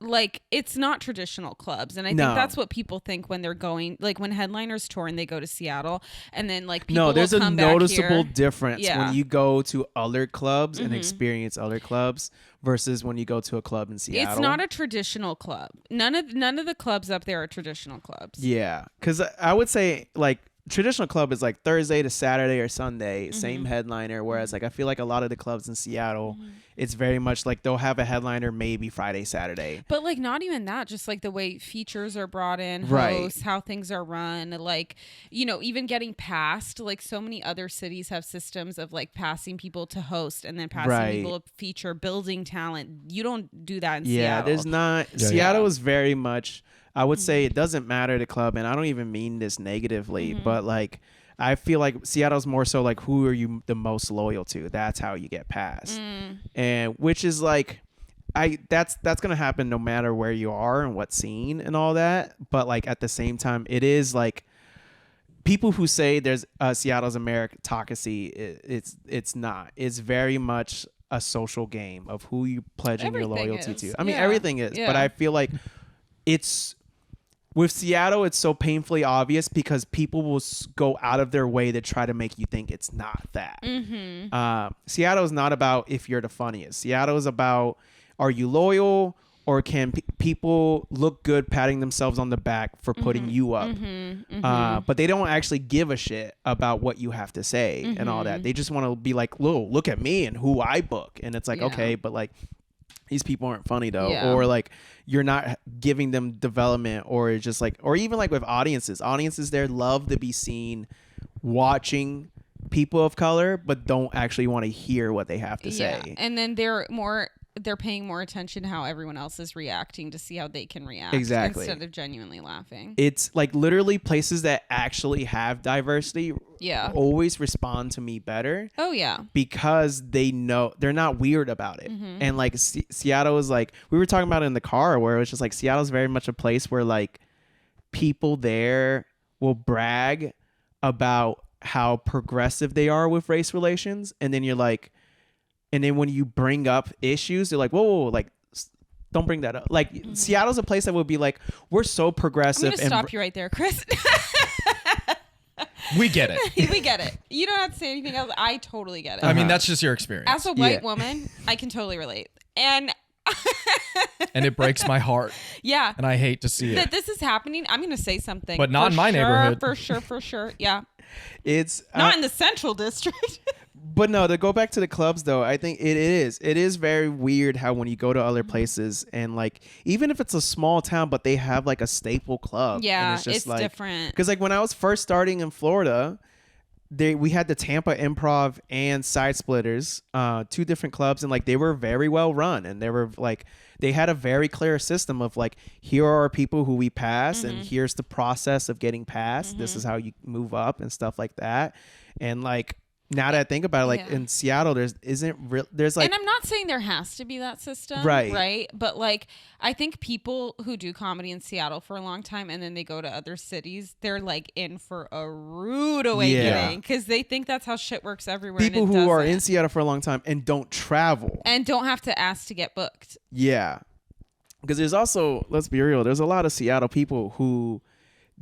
like, it's not traditional clubs. And I think No. that's what people think when they're going, like, when headliners tour and they go to Seattle, and then, like, people No, there's will a come back noticeable here. difference Yeah. when you go to other clubs and experience other clubs versus when you go to a club in Seattle. It's not a traditional club. None of the clubs up there are traditional clubs. Yeah, because I would say, like, traditional club is like Thursday to Saturday or Sunday, same headliner. Whereas, like, I feel like a lot of the clubs in Seattle, it's very much like they'll have a headliner maybe Friday, Saturday. But, like, not even that, just like the way features are brought in, Right. hosts, how things are run, like, even getting passed. Like, so many other cities have systems of, like, passing people to host and then passing Right. people to feature, building talent. You don't do that in Yeah, Seattle. there's not. Yeah, Seattle is very much. I would say it doesn't matter the club, and I don't even mean this negatively, but like I feel like Seattle's more so like, who are you the most loyal to? That's how you get passed, and which is like, that's gonna happen no matter where you are and what scene and all that. But like at the same time, it is like people who say there's Seattle's a meritocracy. It's not. It's very much a social game of who you pledging your Everything loyalty is. to. I mean, Yeah. everything is, Yeah. but I feel like it's. With Seattle, it's so painfully obvious because people will go out of their way to try to make you think it's not that. Seattle is not about if you're the funniest. Seattle is about, are you loyal, or can people look good patting themselves on the back for putting you up? But they don't actually give a shit about what you have to say and all that. They just want to be like, "Whoa, look at me and who I book." And it's like, Yeah. okay, but like, these people aren't funny though. Yeah. Or like, you're not giving them development, or it's just like, or even like with audiences there love to be seen watching people of color, but don't actually want to hear what they have to say. And then they're paying more attention to how everyone else is reacting to see how they can react. Exactly. Instead of genuinely laughing. It's like literally places that actually have diversity Yeah. always respond to me better Oh, yeah. because they know they're not weird about it. And like Seattle is like, we were talking about it in the car, where it was just like, Seattle's very much a place where like people there will brag about how progressive they are with race relations. And then you're like, and then when you bring up issues, they're like, whoa, like, don't bring that up. Like, Seattle's a place that would be like, we're so I'm progressive. going to stop you right there, Chris. We get it. We get it. You don't have to say anything else. I totally get it. I mean, that's just your experience. As a white Yeah. woman, I can totally relate. And And it breaks my heart. yeah, And I hate to see that it. this is happening. I'm going to say something. But not For in my sure, neighborhood. For sure. Yeah. It's Not in the central district. But no, to go back to the clubs though, I think it is very weird how when you go to other places and like, even if it's a small town, but they have like a staple club. Yeah, and it's just it's like, different. Because like when I was first starting in Florida, we had the Tampa Improv and Side Splitters, 2 different clubs, and like they were very well run, and they were like, they had a very clear system of like, here are people who we pass, and here's the process of getting past. This is how you move up and stuff like that. And like, now that I think about it, like Yeah. in Seattle, there's like, and I'm not saying there has to be that system, Right. right? But like, I think people who do comedy in Seattle for a long time and then they go to other cities, they're like in for a rude awakening because they think that's how shit works everywhere. people and who are doesn't. in Seattle for a long time and don't travel. And don't have to ask to get booked. Yeah. Because there's also, let's be real, there's a lot of Seattle people who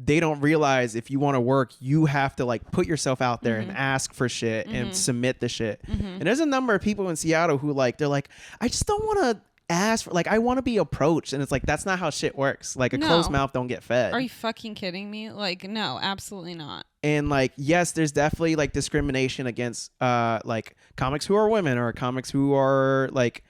they don't realize if you want to work, you have to like put yourself out there and ask for shit and submit the shit. And there's a number of people in Seattle who like, they're like, I just don't want to ask for, like, I want to be approached. And it's like, that's not how shit works. Like a closed mouth don't get fed. Are you fucking kidding me? Like, no, absolutely not. And like, yes, there's definitely like discrimination against like comics who are women or comics who are like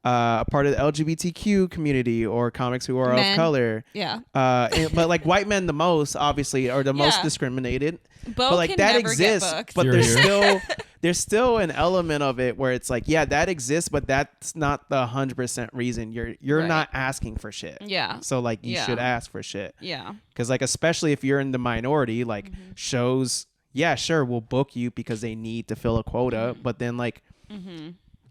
a part of the LGBTQ community or comics who are Men. of color. Yeah. But like white men the most obviously are the most discriminated. Bo But like can that never exists. get booked. But You're here. there's still an element of it where it's like, yeah, that exists, but that's not the 100% reason. You're Right. not asking for shit. Yeah. So like you Yeah. should ask for shit. Yeah. Because like especially if you're in the minority, like shows, yeah, sure, we'll book you because they need to fill a quota, but then like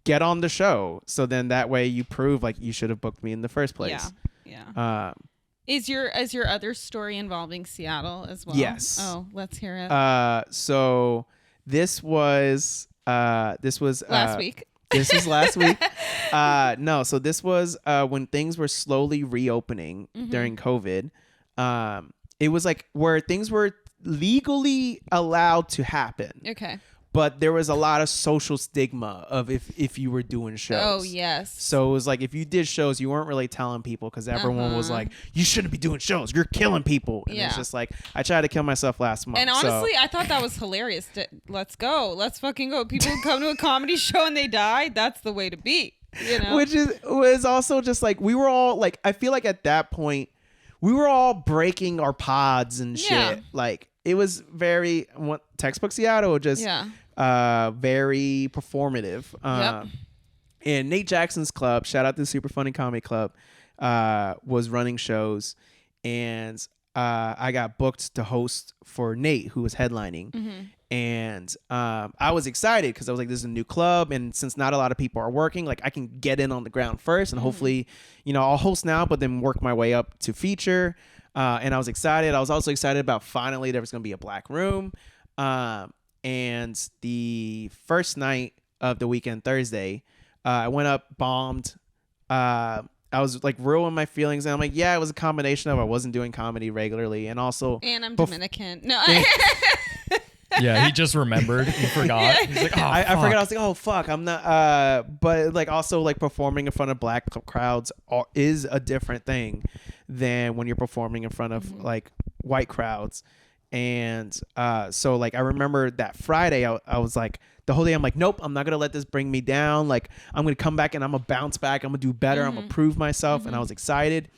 get on the show. So then that way you prove like you should have booked me in the first place. Yeah. Is your other story involving Seattle as well? Yes. Oh, let's hear it. So this was Last week. This was last week. No, so this was when things were slowly reopening during COVID. It was like where things were legally allowed to happen. Okay. But there was a lot of social stigma of if you were doing shows. Oh, yes. So it was like if you did shows, you weren't really telling people because everyone was like, you shouldn't be doing shows. You're killing people. And it's just like, I tried to kill myself last month. And honestly, I thought that was hilarious. Let's go. Let's fucking go. People who come to a comedy show and they die, that's the way to be. You know? Which was also just like, we were all like, I feel like at that point, we were all breaking our pods and shit. Yeah. Like it was very textbook Seattle, just very performative. Yep. And Nate Jackson's club, shout out to Super Funny Comedy Club, was running shows, and I got booked to host for Nate, who was headlining. And I was excited because I was like, this is a new club, and since not a lot of people are working, like I can get in on the ground first, and hopefully, you know, I'll host now, but then work my way up to feature. And I was excited. I was also excited about finally there was going to be a black room. And the first night of the weekend, Thursday, I went up, bombed. I was like real in my feelings, and I'm like, yeah, it was a combination of I wasn't doing comedy regularly, and also And I'm Dominican. No. Yeah, he just remembered. He forgot. He's like, oh, I fuck. forgot. I was like, oh fuck, I'm not. But like also like performing in front of black crowds is a different thing than when you're performing in front of like white crowds. And so like I remember that Friday, I was like the whole day I'm like, nope, I'm not gonna let this bring me down. Like I'm gonna come back and I'm gonna bounce back. I'm gonna do better. I'm gonna prove myself. And I was excited.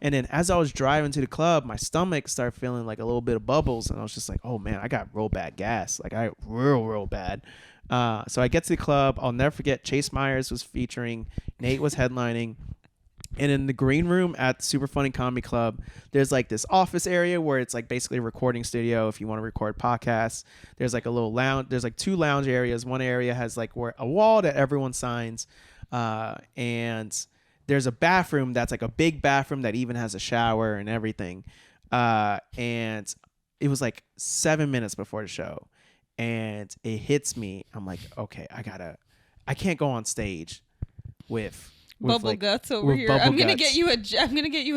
And then as I was driving to the club, my stomach started feeling like a little bit of bubbles, and I was just like, oh man, I got real bad gas. Like I real bad. So I get to the club. I'll never forget. Chase Myers was featuring. Nate was headlining. And in the green room at Super Funny Comedy Club, there's like this office area where it's like basically a recording studio if you want to record podcasts. There's like a little lounge. There's like two lounge areas. One area has like a wall that everyone signs. And there's a bathroom that's like a big bathroom that even has a shower and everything. And it was like 7 minutes before the show. And it hits me. I'm like, okay, I can't go on stage with Bubble like, guts over with here. bubble I'm gonna guts. get you a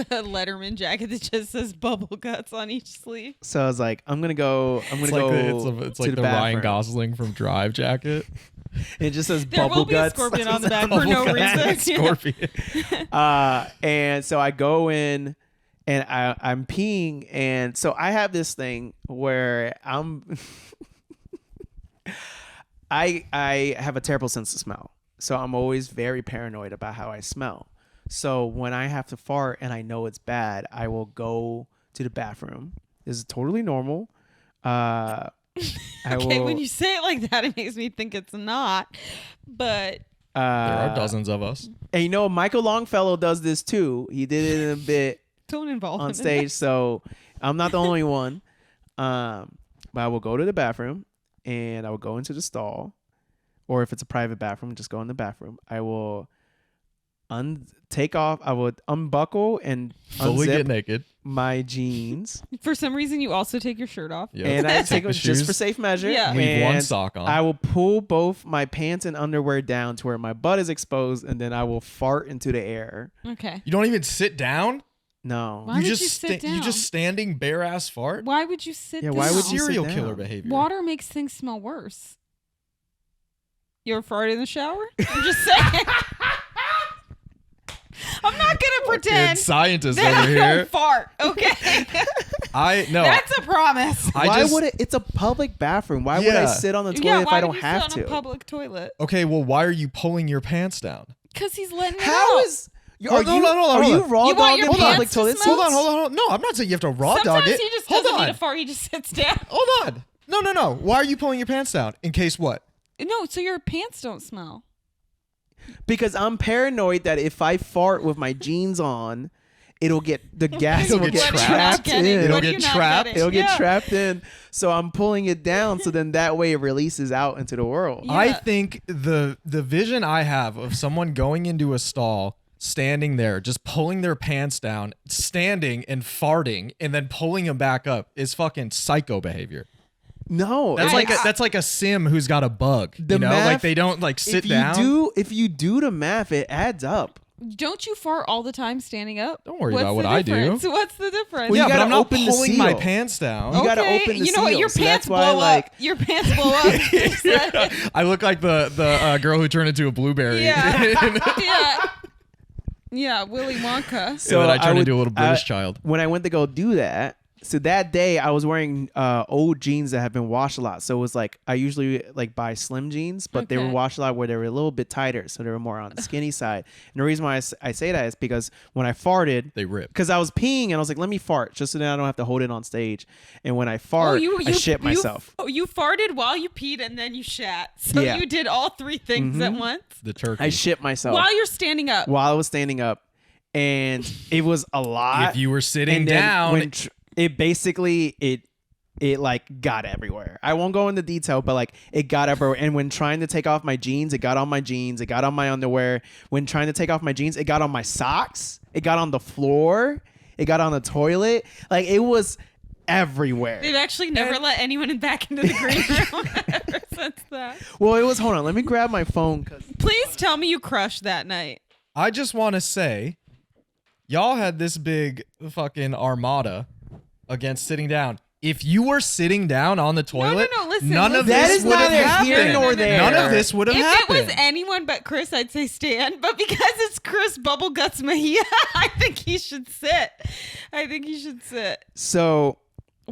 Letterman jacket that just says bubble guts on each sleeve. So I was like, I'm gonna go It's to like the Ryan bathroom. Gosling from Drive jacket. It just says There bubble will be a guts. scorpion on the back for no reason. Scorpion. And so I go in and I'm peeing, and so I have this thing where I have a terrible sense of smell. So I'm always very paranoid about how I smell. So when I have to fart and I know it's bad, I will go to the bathroom. This is totally normal. Okay, when you say it like that, it makes me think it's not. But There are dozens of us. And you know, Michael Longfellow does this too. He did it in a bit don't involve on him stage, so I'm not the only one. But I will go to the bathroom, and I will go into the stall, or if it's a private bathroom, just go in the bathroom. I will I would unbuckle and Fully get unzip naked. my jeans. For some reason, you also take your shirt off. Yep. And I take the it just for shoes, safe measure. Yeah. leave one And sock on. I will pull both my pants and underwear down to where my butt is exposed, and then I will fart into the air. Okay. You don't even sit down? No. Why would you just sit You down? just standing bare ass fart? Why would you sit Yeah, down? why would you sit Serial down? killer behavior. Water makes things smell worse. You ever farted in the shower? I'm just saying. I'm not gonna pretend Good scientist that over I here. don't fart. Okay. That's a promise. Why would it? It's a public bathroom. Why would I Yeah. sit on the toilet Yeah, if why I don't would you have sit to? on a public toilet? Okay, well, why are you pulling your pants down? Because he's letting it How out. is? Are Hold on, you hold on. raw You want dogging your public pants to toilet smell? seats? Hold on. No, I'm not saying you have to raw dog Sometimes it. he just Hold doesn't on. need a fart. He just sits down. Hold on. No. Why are you pulling your pants down? In case what? No, so your pants don't smell. Because I'm paranoid that if I fart with my jeans on, it'll get the gas It'll will get get trapped. trapped in. It'll get trapped. It'll get trapped in. So I'm pulling it down so then that way it releases out into the world. Yeah. I think the vision I have of someone going into a stall, standing there, just pulling their pants down, standing and farting, and then pulling them back up is fucking psycho behavior. No, That's like a sim who's got a bug. The You know, like math- they don't like sit if down. if you do the math, it adds up. Don't you fart all the time standing up? Don't worry What's about the what I do. difference? What's the difference? Well, yeah, you but gotta I'm not open the pulling my seal. pants down. You gotta open the You know what? seal, Your so pants that's why, blow like- up. Your pants blow up. I look like the girl who turned into a blueberry. Yeah, Willy Wonka. So then I turned would- into a little British child. When I went to go do that, so that day I was wearing old jeans that have been washed a lot. So it was like I usually like buy slim jeans, but they were Okay. washed a lot where they were a little bit tighter, so they were more on the skinny side. And the reason why I say that is because when I farted, They rip. because I was peeing and I was like, let me fart just so that I don't have to hold it on stage. And when I fart, I shit myself. You farted while you peed and then you shat. So Yeah. you did all three things at once The turkey. I shit myself while you're standing up. while I was standing up, and it was a lot. If you were sitting And then down, when it basically it like got everywhere. I won't go into detail, but like it got everywhere. And when trying to take off my jeans, it got on my jeans, it got on my underwear. When trying to take off my jeans, it got on my socks, it got on the floor, it got on the toilet. Like it was everywhere. They've actually never let anyone back into the green room ever since that. Well, it was, hold on, let me grab my phone. Please tell me you crushed that night. I just want to say, y'all had this big fucking armada against sitting down. If you were sitting down on the toilet, no, listen, none of listen. That this is would have neither happened. here nor there. None of this would have If happened. it was anyone but Chris, I'd say Stan. But because it's Chris Bubbleguts Mejia, I think he should sit. So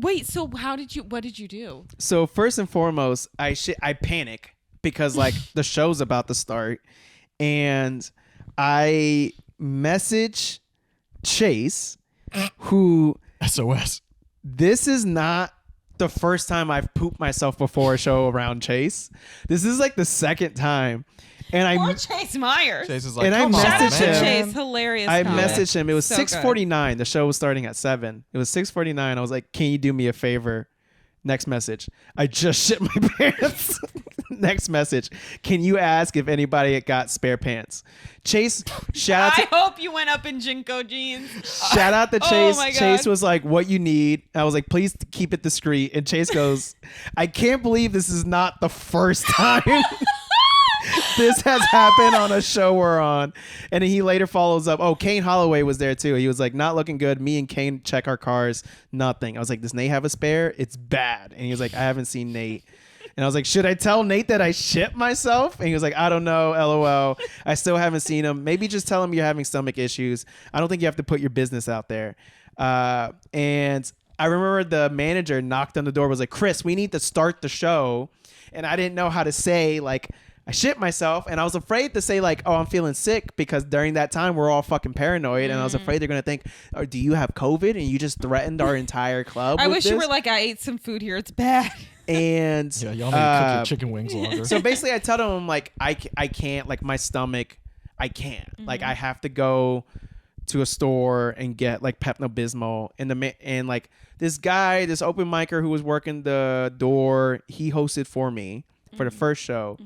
Wait, so what did you do? So first and foremost, I panic because like the show's about to start, and I message Chase, who SOS. this is not the first time I've pooped myself before a show around Chase. This is like the second time, and Or Chase Myers. Chase is like, And I come on, Shout out messaged to him. Chase. Hilarious. I comment. messaged him. It was So good. 6:49. The show was starting at 7. It was 6:49. I was like, "Can you do me a favor?" Next message. I just shit my pants. Next message. Can you ask if anybody got spare pants? Chase, shout out I to hope you went up in Jinko jeans. shout out to Oh Chase. my God. Chase was like, "What you need?" I was like, "Please keep it discreet." And Chase goes, "I can't believe this is not the first time this has happened on a show we're on." And he later follows up, "Oh, Kane Holloway was there too." He was like, "Not looking good. Me and Kane check our cars. Nothing." I was like, "Does Nate have a spare? It's bad." And he was like, "I haven't seen Nate." And I was like, "Should I tell Nate that I shit myself?" And he was like, "I don't know, LOL. I still haven't seen him. Maybe just tell him you're having stomach issues. I don't think you have to put your business out there." And I remember the manager knocked on the door, was like, "Chris, we need to start the show." And I didn't know how to say, like, I shit myself. And I was afraid to say, like, "Oh, I'm feeling sick," because during that time we're all fucking paranoid. And I was afraid they're going to think, "Oh, do you have COVID?" And you just threatened our entire club. I with wish you this. were like, I ate some food here. It's bad. And Yeah, y'all need to cook your chicken wings longer. so basically I tell them, like, I can't, like, my stomach, I can't, like, I have to go to a store and get like Pepto-Bismol, and like this guy, this open micer who was working the door, he hosted for me for the first show.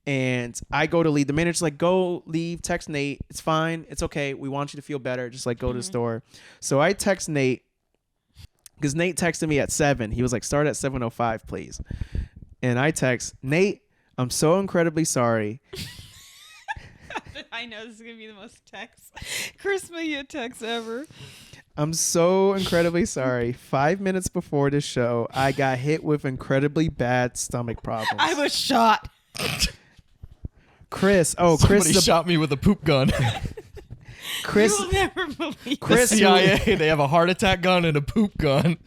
And I go to leave. The manager's like, go leave, text Nate. It's fine. It's okay. We want you to feel better. Just like go to the store. So I text Nate because Nate texted me at 7. He was like, start at 7:05, please. And I text, Nate, I'm so incredibly sorry. I know this is going to be the most Chris Mejia text ever. I'm so incredibly sorry. 5 minutes before the show, I got hit with incredibly bad stomach problems. I was shot. Chris. Oh, Somebody Chris shot me with a poop gun. Chris. You will never believe. Chris, the CIA, they have a heart attack gun and a poop gun.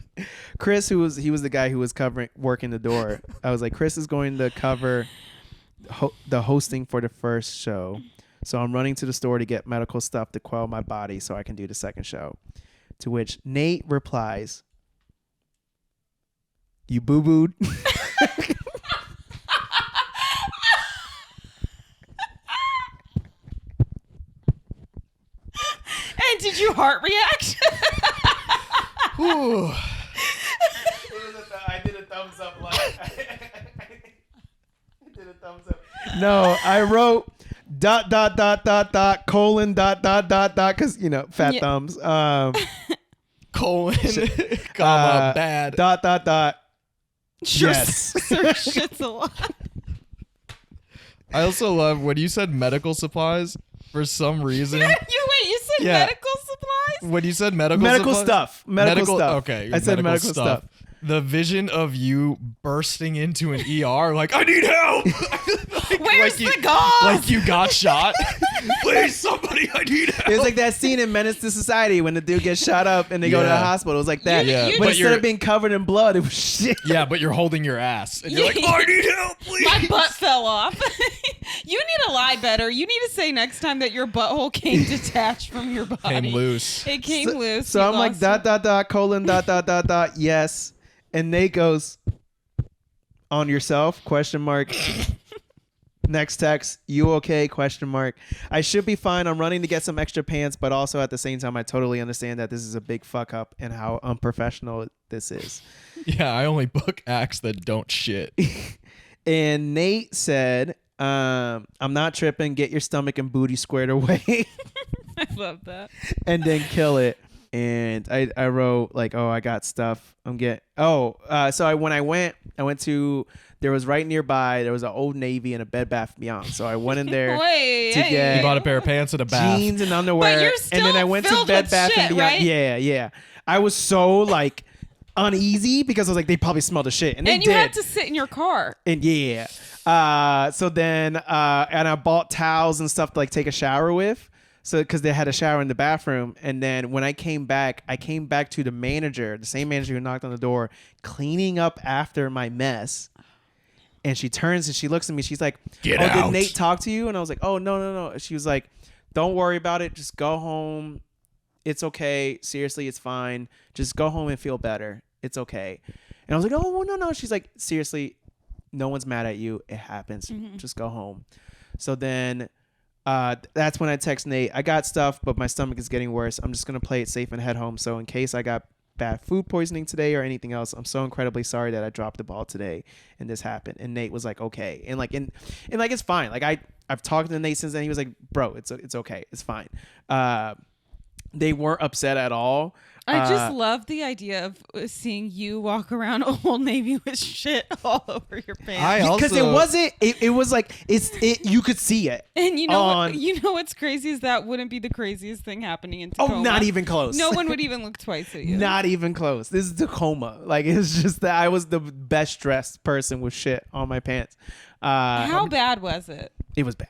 Chris, he was the guy who was working the door. I was like, Chris is going to cover the hosting for the first show. So I'm running to the store to get medical stuff to quell my body so I can do the second show. To which Nate replies, you boo-booed. And did you heart react? Ooh. I did a thumbs up. No, I wrote ... colon ... because fat thumbs. Colon, comma, bad. ... Sure, Yes. sir, shit's a lot. I also love when you said medical supplies for some reason. You said Yeah. medical supplies? When you said medical stuff. Medical stuff. Okay. I said medical stuff. The vision of you bursting into an ER like, I need help. Where's the gauze? Like you got shot. Please, somebody, I need help. It's like that scene in Menace to Society when the dude gets shot up and they go to the hospital. It was like that. Yeah. But But instead of being covered in blood, it was shit. Yeah, but you're holding your ass. And you're like, oh, I need help, please. My butt fell off. You need to lie better. You need to say next time that your butthole came detached from your body. Came loose. It came loose. So You I'm like, lost colon ... yes. And Nate goes, on yourself, ? Next text, you okay? ? I should be fine. I'm running to get some extra pants, but also at the same time, I totally understand that this is a big fuck up and how unprofessional this is. Yeah, I only book acts that don't shit. And Nate said, I'm not tripping. Get your stomach and booty squared away. I love that. And then kill it. And I wrote like, oh, I got stuff. So when I went to, there was right nearby, there was an Old Navy and a Bed Bath Beyond. So I went in there to get You bought a pair of pants and a bath. jeans and underwear. But you're still and then I went to filled Bed with Bath and shit, Beyond. right? Yeah. I was so like uneasy because I was like, they probably smelled the shit. And they And you did. had to sit in your car. And yeah. So then, and I bought towels and stuff to like take a shower with. So, because they had a shower in the bathroom. And then when I came back to the manager, the same manager who knocked on the door, cleaning up after my mess. And she turns and she looks at me. She's like, Get oh, out. did Nate talk to you? And I was like, oh, no. She was like, don't worry about it. Just go home. It's okay. Seriously, it's fine. Just go home and feel better. It's okay. And I was like, oh, no. She's like, seriously, no one's mad at you. It happens. Just go home. So then that's when I text Nate. I got stuff, but my stomach is getting worse. I'm just going to play it safe and head home. So in case I got bad food poisoning today or anything else, I'm so incredibly sorry that I dropped the ball today and this happened. And Nate was like, okay. And like, it's fine. Like I've talked to Nate since then. He was like, bro, it's okay. It's fine. They weren't upset at all. I just love the idea of seeing you walk around Old Navy with shit all over your pants. Because it was like you could see it. And you know what's crazy is that wouldn't be the craziest thing happening in Tacoma. Oh, not even close. No one would even look twice at you. Not even close. This is Tacoma. Like, it's just that I was the best dressed person with shit on my pants. How bad was it? It was bad.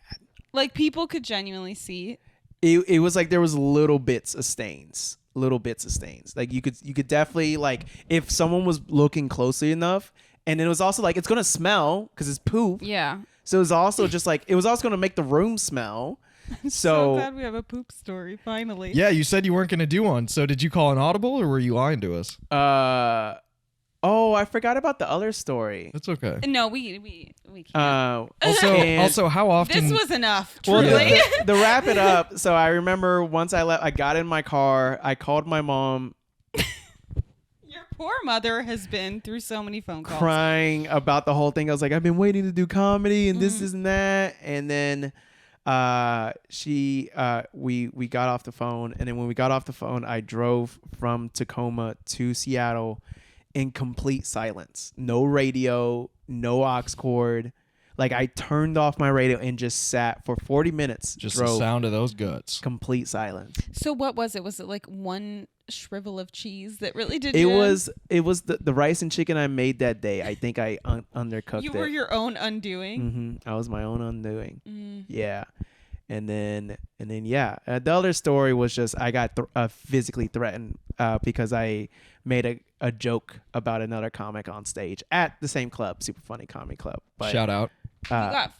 Like, people could genuinely see. It was like there was little bits of stains. Like you could definitely, like, if someone was looking closely enough. And it was also like, it's gonna smell because it's poop. Yeah. So it was also just like, it was also gonna make the room smell. So glad we have a poop story finally. Yeah, you said you weren't going to do one. So did you call an audible or were you lying to us? Oh, I forgot about the other story. That's okay. No, we can't. Also, how often? This was enough. Well, Truly. to wrap it up, so I remember once I got in my car, I called my mom Your poor mother has been through so many phone calls. crying about the whole thing. I was like, I've been waiting to do comedy and this and that. And then we got off the phone. And then when we got off the phone, I drove from Tacoma to Seattle in complete silence. No radio, no aux cord. Like I turned off my radio and just sat for 40 minutes. Just drove, the sound of those guts. complete silence. So what was it? Was it like one shrivel of cheese that really did It you in? was the rice and chicken I made that day. I think I undercooked You it. were your own undoing. I was my own undoing. Mm. Yeah. And then yeah. The other story was just I got physically threatened because I made a joke about another comic on stage at the same club, Super Funny Comedy Club. But, Shout out.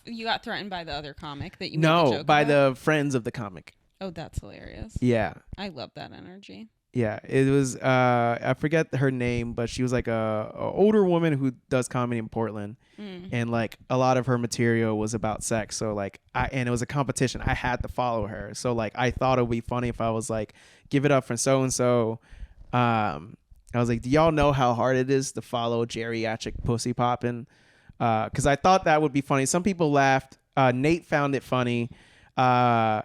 You got threatened by the other comic that you made the no, joke by about? the friends of the comic. Oh, that's hilarious. Yeah. I love that energy. Yeah, it was I forget her name, but she was like a older woman who does comedy in Portland, and like a lot of her material was about sex. So like and it was a competition. I had to follow her. So like I thought it would be funny if I was like, give it up for so and so. I was like, do y'all know how hard it is to follow geriatric pussy popping? Because I thought that would be funny. Some people laughed. Nate found it funny. Her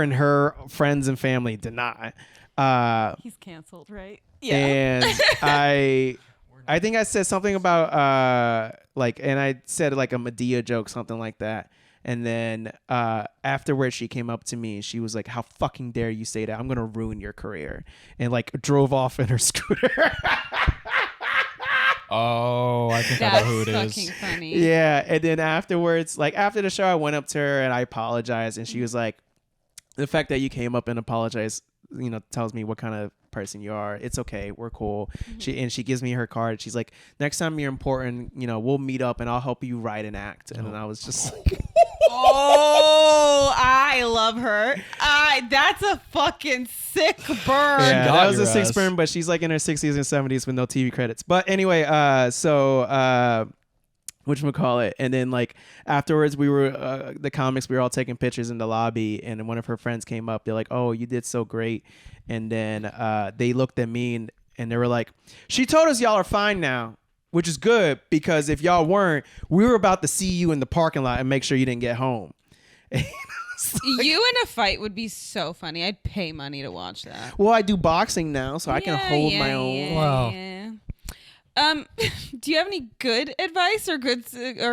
and her friends and family did not. He's canceled, right? And I think I said something about and I said like a Mejia joke, something like that. And then afterwards she came up to me and she was like, how fucking dare you say that? I'm gonna ruin your career, and like drove off in her scooter. Oh, I think I That's know who it is. fucking funny. Yeah. And then afterwards, like after the show, I went up to her and I apologized, and she was like, the fact that you came up and apologized, tells me what kind of person you are. It's okay. We're cool. She gives me her card. She's like, next time you're important, we'll meet up and I'll help you write an act. And then I was just like, Oh, I love her. That's a fucking sick burn. yeah, got that was your a six ass. burn, but she's like in her 60s and 70s with no TV credits. But anyway, whatchamacallit, and then like afterwards we were the comics, we were all taking pictures in the lobby, and one of her friends came up. They're like, oh, you did so great. And then they looked at me and they were like, she told us y'all are fine now, which is good, because if y'all weren't, we were about to see you in the parking lot and make sure you didn't get home. You in a fight would be so funny. I'd pay money to watch that. Well, I do boxing now, so I can hold my own. Wow. Yeah. Do you have any good advice or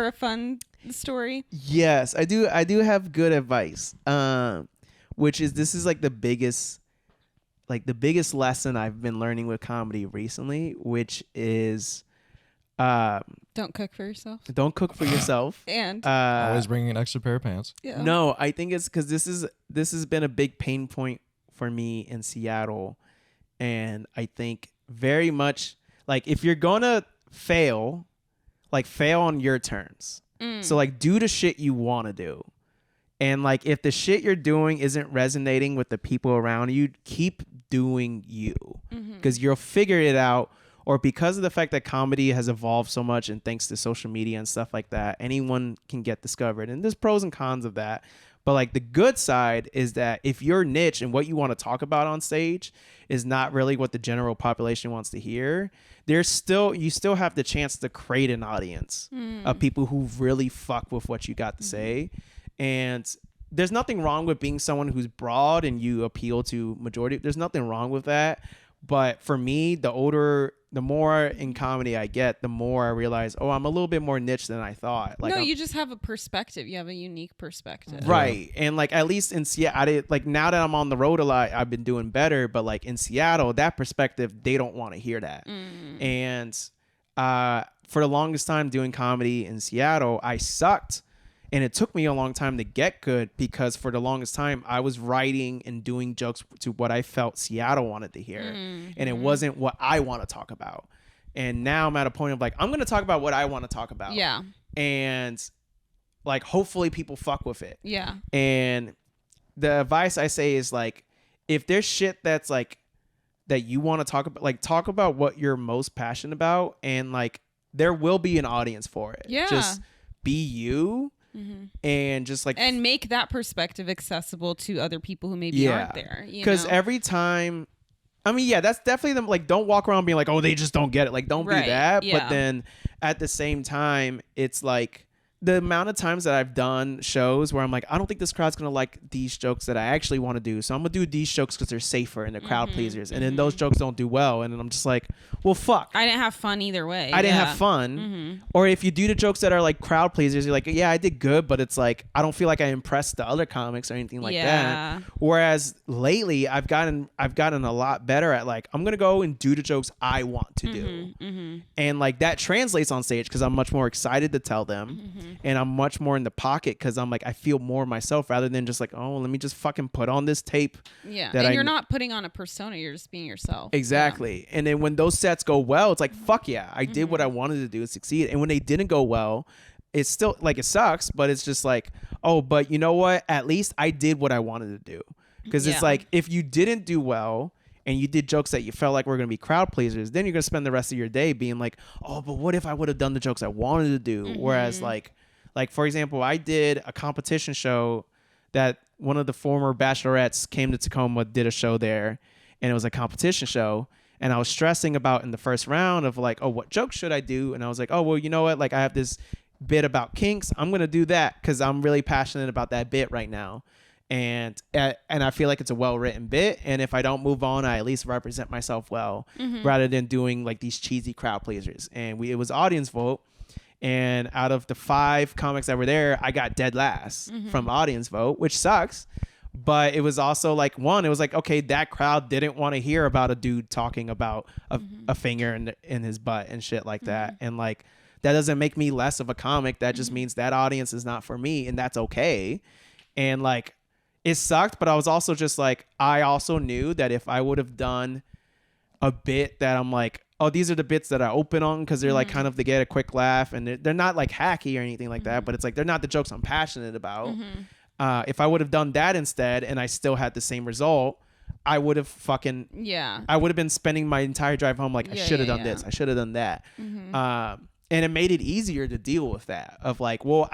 a fun story? Yes, I do. I do have good advice. Which is, this is like the biggest lesson I've been learning with comedy recently, which is Don't cook for yourself. don't cook for yourself. And Always bringing an extra pair of pants. yeah. No, I think it's because this has been a big pain point for me in Seattle, and I think very much like if you're gonna fail, like fail on your terms. So like do the shit you want to do. And like if the shit you're doing isn't resonating with the people around you, keep doing you, because you'll figure it out. Or because of the fact that comedy has evolved so much, and thanks to social media and stuff like that, anyone can get discovered. And there's pros and cons of that. But like the good side is that if your niche and what you want to talk about on stage is not really what the general population wants to hear, you still have the chance to create an audience of people who really fuck with what you got to say. And there's nothing wrong with being someone who's broad and you appeal to majority. There's nothing wrong with that. But for me, the more in comedy I get, the more I realize, oh, I'm a little bit more niche than I thought. Like, you just have a perspective. You have a unique perspective. Right. And like, at least in Seattle, now that I'm on the road a lot, I've been doing better. But like in Seattle, that perspective, they don't want to hear that. And for the longest time doing comedy in Seattle, I sucked. And it took me a long time to get good, because for the longest time I was writing and doing jokes to what I felt Seattle wanted to hear. And it wasn't what I want to talk about. And now I'm at a point of like, I'm going to talk about what I want to talk about. Yeah. And like, hopefully people fuck with it. Yeah. And the advice I say is like, if there's shit that's like that you want to talk about, like talk about what you're most passionate about, and like there will be an audience for it. Yeah. Just be you. And just like and make that perspective accessible to other people who maybe aren't there. Because every time, I mean, yeah, that's definitely them. Like, don't walk around being like, oh, they just don't get it. Like, don't be that. Yeah. But then at the same time, it's like the amount of times that I've done shows where I'm like, I don't think this crowd's gonna like these jokes that I actually want to do, so I'm gonna do these jokes because they're safer and they're crowd pleasers, and then those jokes don't do well, and then I'm just like, well, fuck. I didn't have fun either way. I didn't have fun. Or if you do the jokes that are like crowd pleasers, you're like, yeah, I did good, but it's like I don't feel like I impressed the other comics or anything like that. Whereas lately, I've gotten a lot better at like, I'm gonna go and do the jokes I want to do, and like that translates on stage because I'm much more excited to tell them, and I'm much more in the pocket because I'm like, I feel more myself rather than just like, oh, let me just fucking put on this tape. Yeah, and you're not putting on a persona, you're just being yourself. Exactly. And then when those sets go well, it's like, fuck yeah, I did what I wanted to do and succeed. And when they didn't go well, it's still like, it sucks, but it's just like, oh, but you know what? At least I did what I wanted to do. Because it's like, if you didn't do well and you did jokes that you felt like were going to be crowd pleasers, then you're going to spend the rest of your day being like, oh, but what if I would have done the jokes I wanted to do? Whereas like, for example, I did a competition show that one of the former bachelorettes came to Tacoma, did a show there, and it was a competition show. And I was stressing about in the first round of like, oh, what jokes should I do? And I was like, oh, well, you know what? Like, I have this bit about kinks. I'm going to do that because I'm really passionate about that bit right now. And I feel like it's a well-written bit. And if I don't move on, I at least represent myself well, rather than doing like these cheesy crowd pleasers. And it was audience vote. And out of the 5 comics that were there, I got dead last from audience vote, which sucks. But it was also like, it was like, okay, that crowd didn't want to hear about a dude talking about a finger in his butt and shit like that. And like, that doesn't make me less of a comic. That just means that audience is not for me, and that's okay. And like, it sucked, but I was also just like, I also knew that if I would have done a bit that I'm like, oh, these are the bits that I open on because they're like kind of to get a quick laugh, and they're not like hacky or anything like that, but it's like they're not the jokes I'm passionate about. If I would have done that instead and I still had the same result, I would have I would have been spending my entire drive home like, I should have done this, I should have done that. And it made it easier to deal with that of like, well,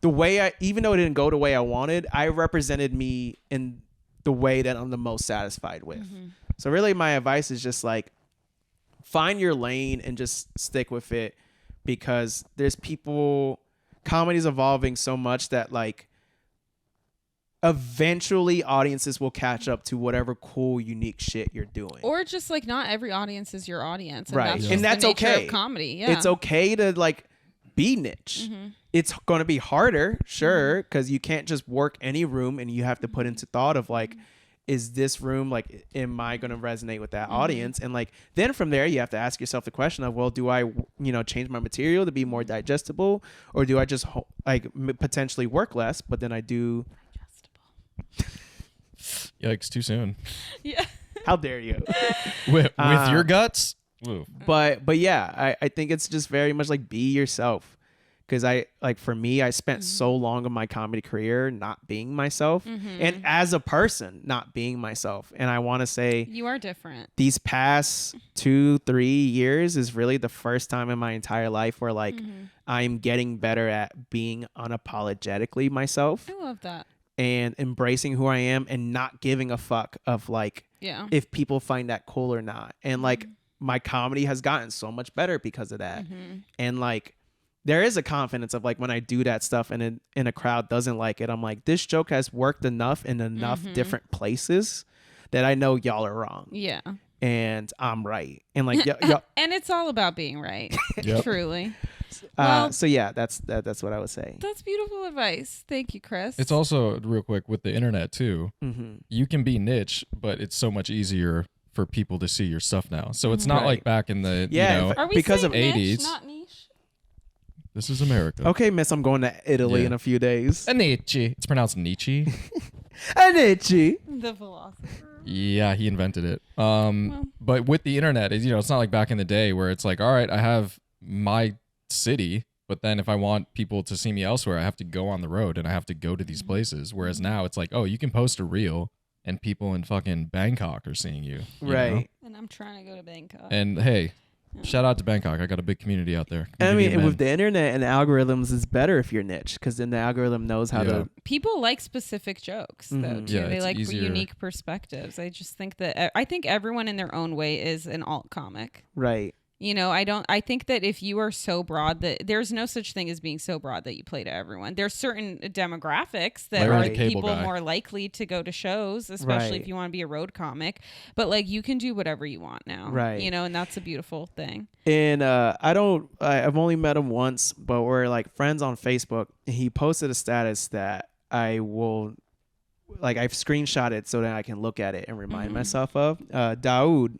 the way even though it didn't go the way I wanted, I represented me in the way that I'm the most satisfied with. So really my advice is just like, find your lane and just stick with it, because there's comedy's evolving so much that like eventually audiences will catch up to whatever cool, unique shit you're doing. Or just like, not every audience is your audience. And right. That's just and that's the nature okay. of comedy. Yeah. It's okay to like be niche. It's going to be harder, sure, because you can't just work any room, and you have to put into thought of like, is this room, like, am I going to resonate with that audience? And like, then from there, you have to ask yourself the question of, well, do I, change my material to be more digestible, or do I just potentially work less, but then I do. Yikes, too soon. Yeah. How dare you? with your guts? Ooh. But yeah, I think it's just very much like, be yourself. Because for me, I spent so long of my comedy career not being myself, and as a person not being myself. And I want to say, you are different. These past 2-3 years is really the first time in my entire life where like I'm getting better at being unapologetically myself. I love that. And embracing who I am and not giving a fuck of like, if people find that cool or not. And like, my comedy has gotten so much better because of that. And like, there is a confidence of like, when I do that stuff and in a crowd doesn't like it, I'm like, this joke has worked enough in enough different places that I know y'all are wrong. Yeah. And I'm right. And like, and it's all about being right. Truly. So yeah, that's what I would say. That's beautiful advice. Thank you, Chris. It's also, real quick, with the internet too, you can be niche, but it's so much easier for people to see your stuff now. So it's not like back in the, are we because of niche, 80s. Not niche? This is America. Okay, miss, I'm going to Italy in a few days. Nietzsche. It's pronounced Nietzsche. Nietzsche. The philosopher. Yeah, he invented it. But with the internet, it's not like back in the day where it's like, all right, I have my city, but then if I want people to see me elsewhere, I have to go on the road and I have to go to these places. Whereas now it's like, oh, you can post a reel and people in fucking Bangkok are seeing you. You Right. know? And I'm trying to go to Bangkok. And hey, shout out to Bangkok. I got a big community out there. I Community mean, of with men. the internet and algorithms, it's better if you're niche because then the algorithm knows how to. People like specific jokes, though, Mhm. too. Yeah, They it's like easier. unique perspectives. I just think that I think everyone in their own way is an alt comic. Right. You know, I think that if you are so broad that there's no such thing as being so broad that you play to everyone. There's certain demographics that Larry are the Cable people Guy. more likely to go to shows, especially Right. if you want to be a road comic. But like you can do whatever you want now. Right. You know, and that's a beautiful thing. And I've only met him once, but we're like friends on Facebook. And he posted a status that I've screenshot it so that I can look at it and remind myself of. Daoud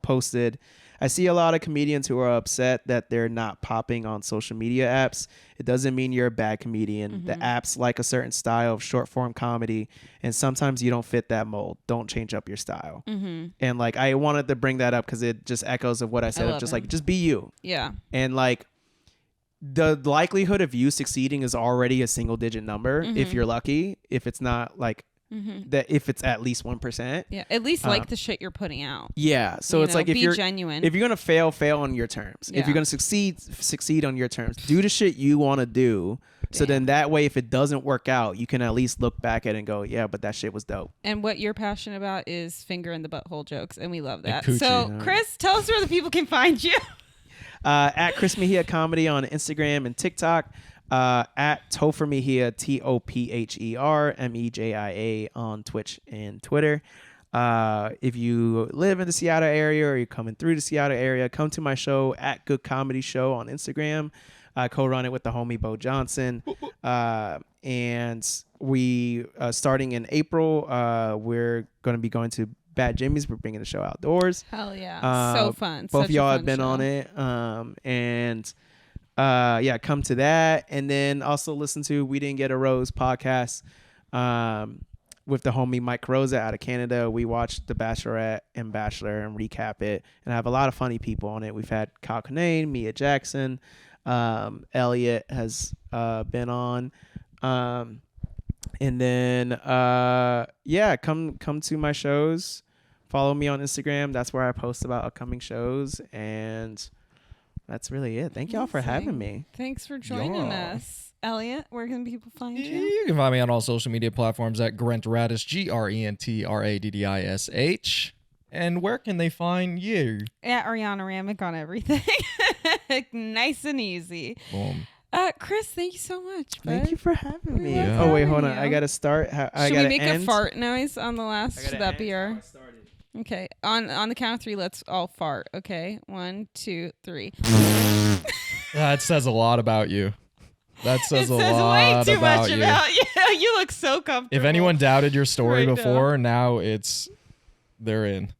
posted, I see a lot of comedians who are upset that they're not popping on social media apps. It doesn't mean you're a bad comedian. The apps like a certain style of short form comedy, and sometimes you don't fit that mold. Don't change up your style. And like I wanted to bring that up because it just echoes of what I said of love just him. like just be you. Yeah. And like the likelihood of you succeeding is already a single digit number if you're lucky. If it's not like that, if it's at least 1%. Yeah. At least like the shit you're putting out. Yeah. So You it's know, like if be you're genuine. if you're gonna fail on your terms. If Yeah. you're gonna succeed on your terms. Do the shit you want to do. So then that way, if it doesn't work out, you can at least look back at it and go, yeah, but that shit was dope. And what you're passionate about is finger in the butthole jokes, and we love that. coochie. So, Chris, tell us where the people can find you. At Chris Mejia Comedy on Instagram and TikTok. At Topher Mejia, TOPHER MEJIA on Twitch and Twitter. If you live in the Seattle area or you're coming through the Seattle area, come to my show at Good Comedy Show on Instagram. I co-run it with the homie Bo Johnson. And we, starting in April, we're going to be going to Bad Jimmy's. We're bringing the show outdoors. Hell yeah. So fun. Both Such a y'all fun have been show. on it. Yeah, come to that. And then also listen to We Didn't Get a Rose podcast with the homie Mike Rosa out of Canada. We watched The Bachelorette and Bachelor and recap it. And I have a lot of funny people on it. We've had Kyle Kinane, Mia Jackson, Elliott has been on. And then yeah, come to my shows. Follow me on Instagram. That's where I post about upcoming shows. And that's really it. Thank y'all for having me. Thanks for joining us. Elliott, where can people find you? You can find me on all social media platforms at Grentradish, GRENTRADDISH. And where can they find you? At Arijana Ramic on everything. Nice and easy. Boom. Chris, thank you so much. Thank bud. you for having me. Yeah. Oh, wait, hold on. you. I got to start. I Should got we to make end. a fart noise on the last? Should that be our? our... Okay. On the count of 3, let's all fart. Okay. 1, 2, 3. That says a lot about you. That says It a says lot way too about much you. about you. You look so comfortable. If anyone doubted your story Right now. before, now they're in.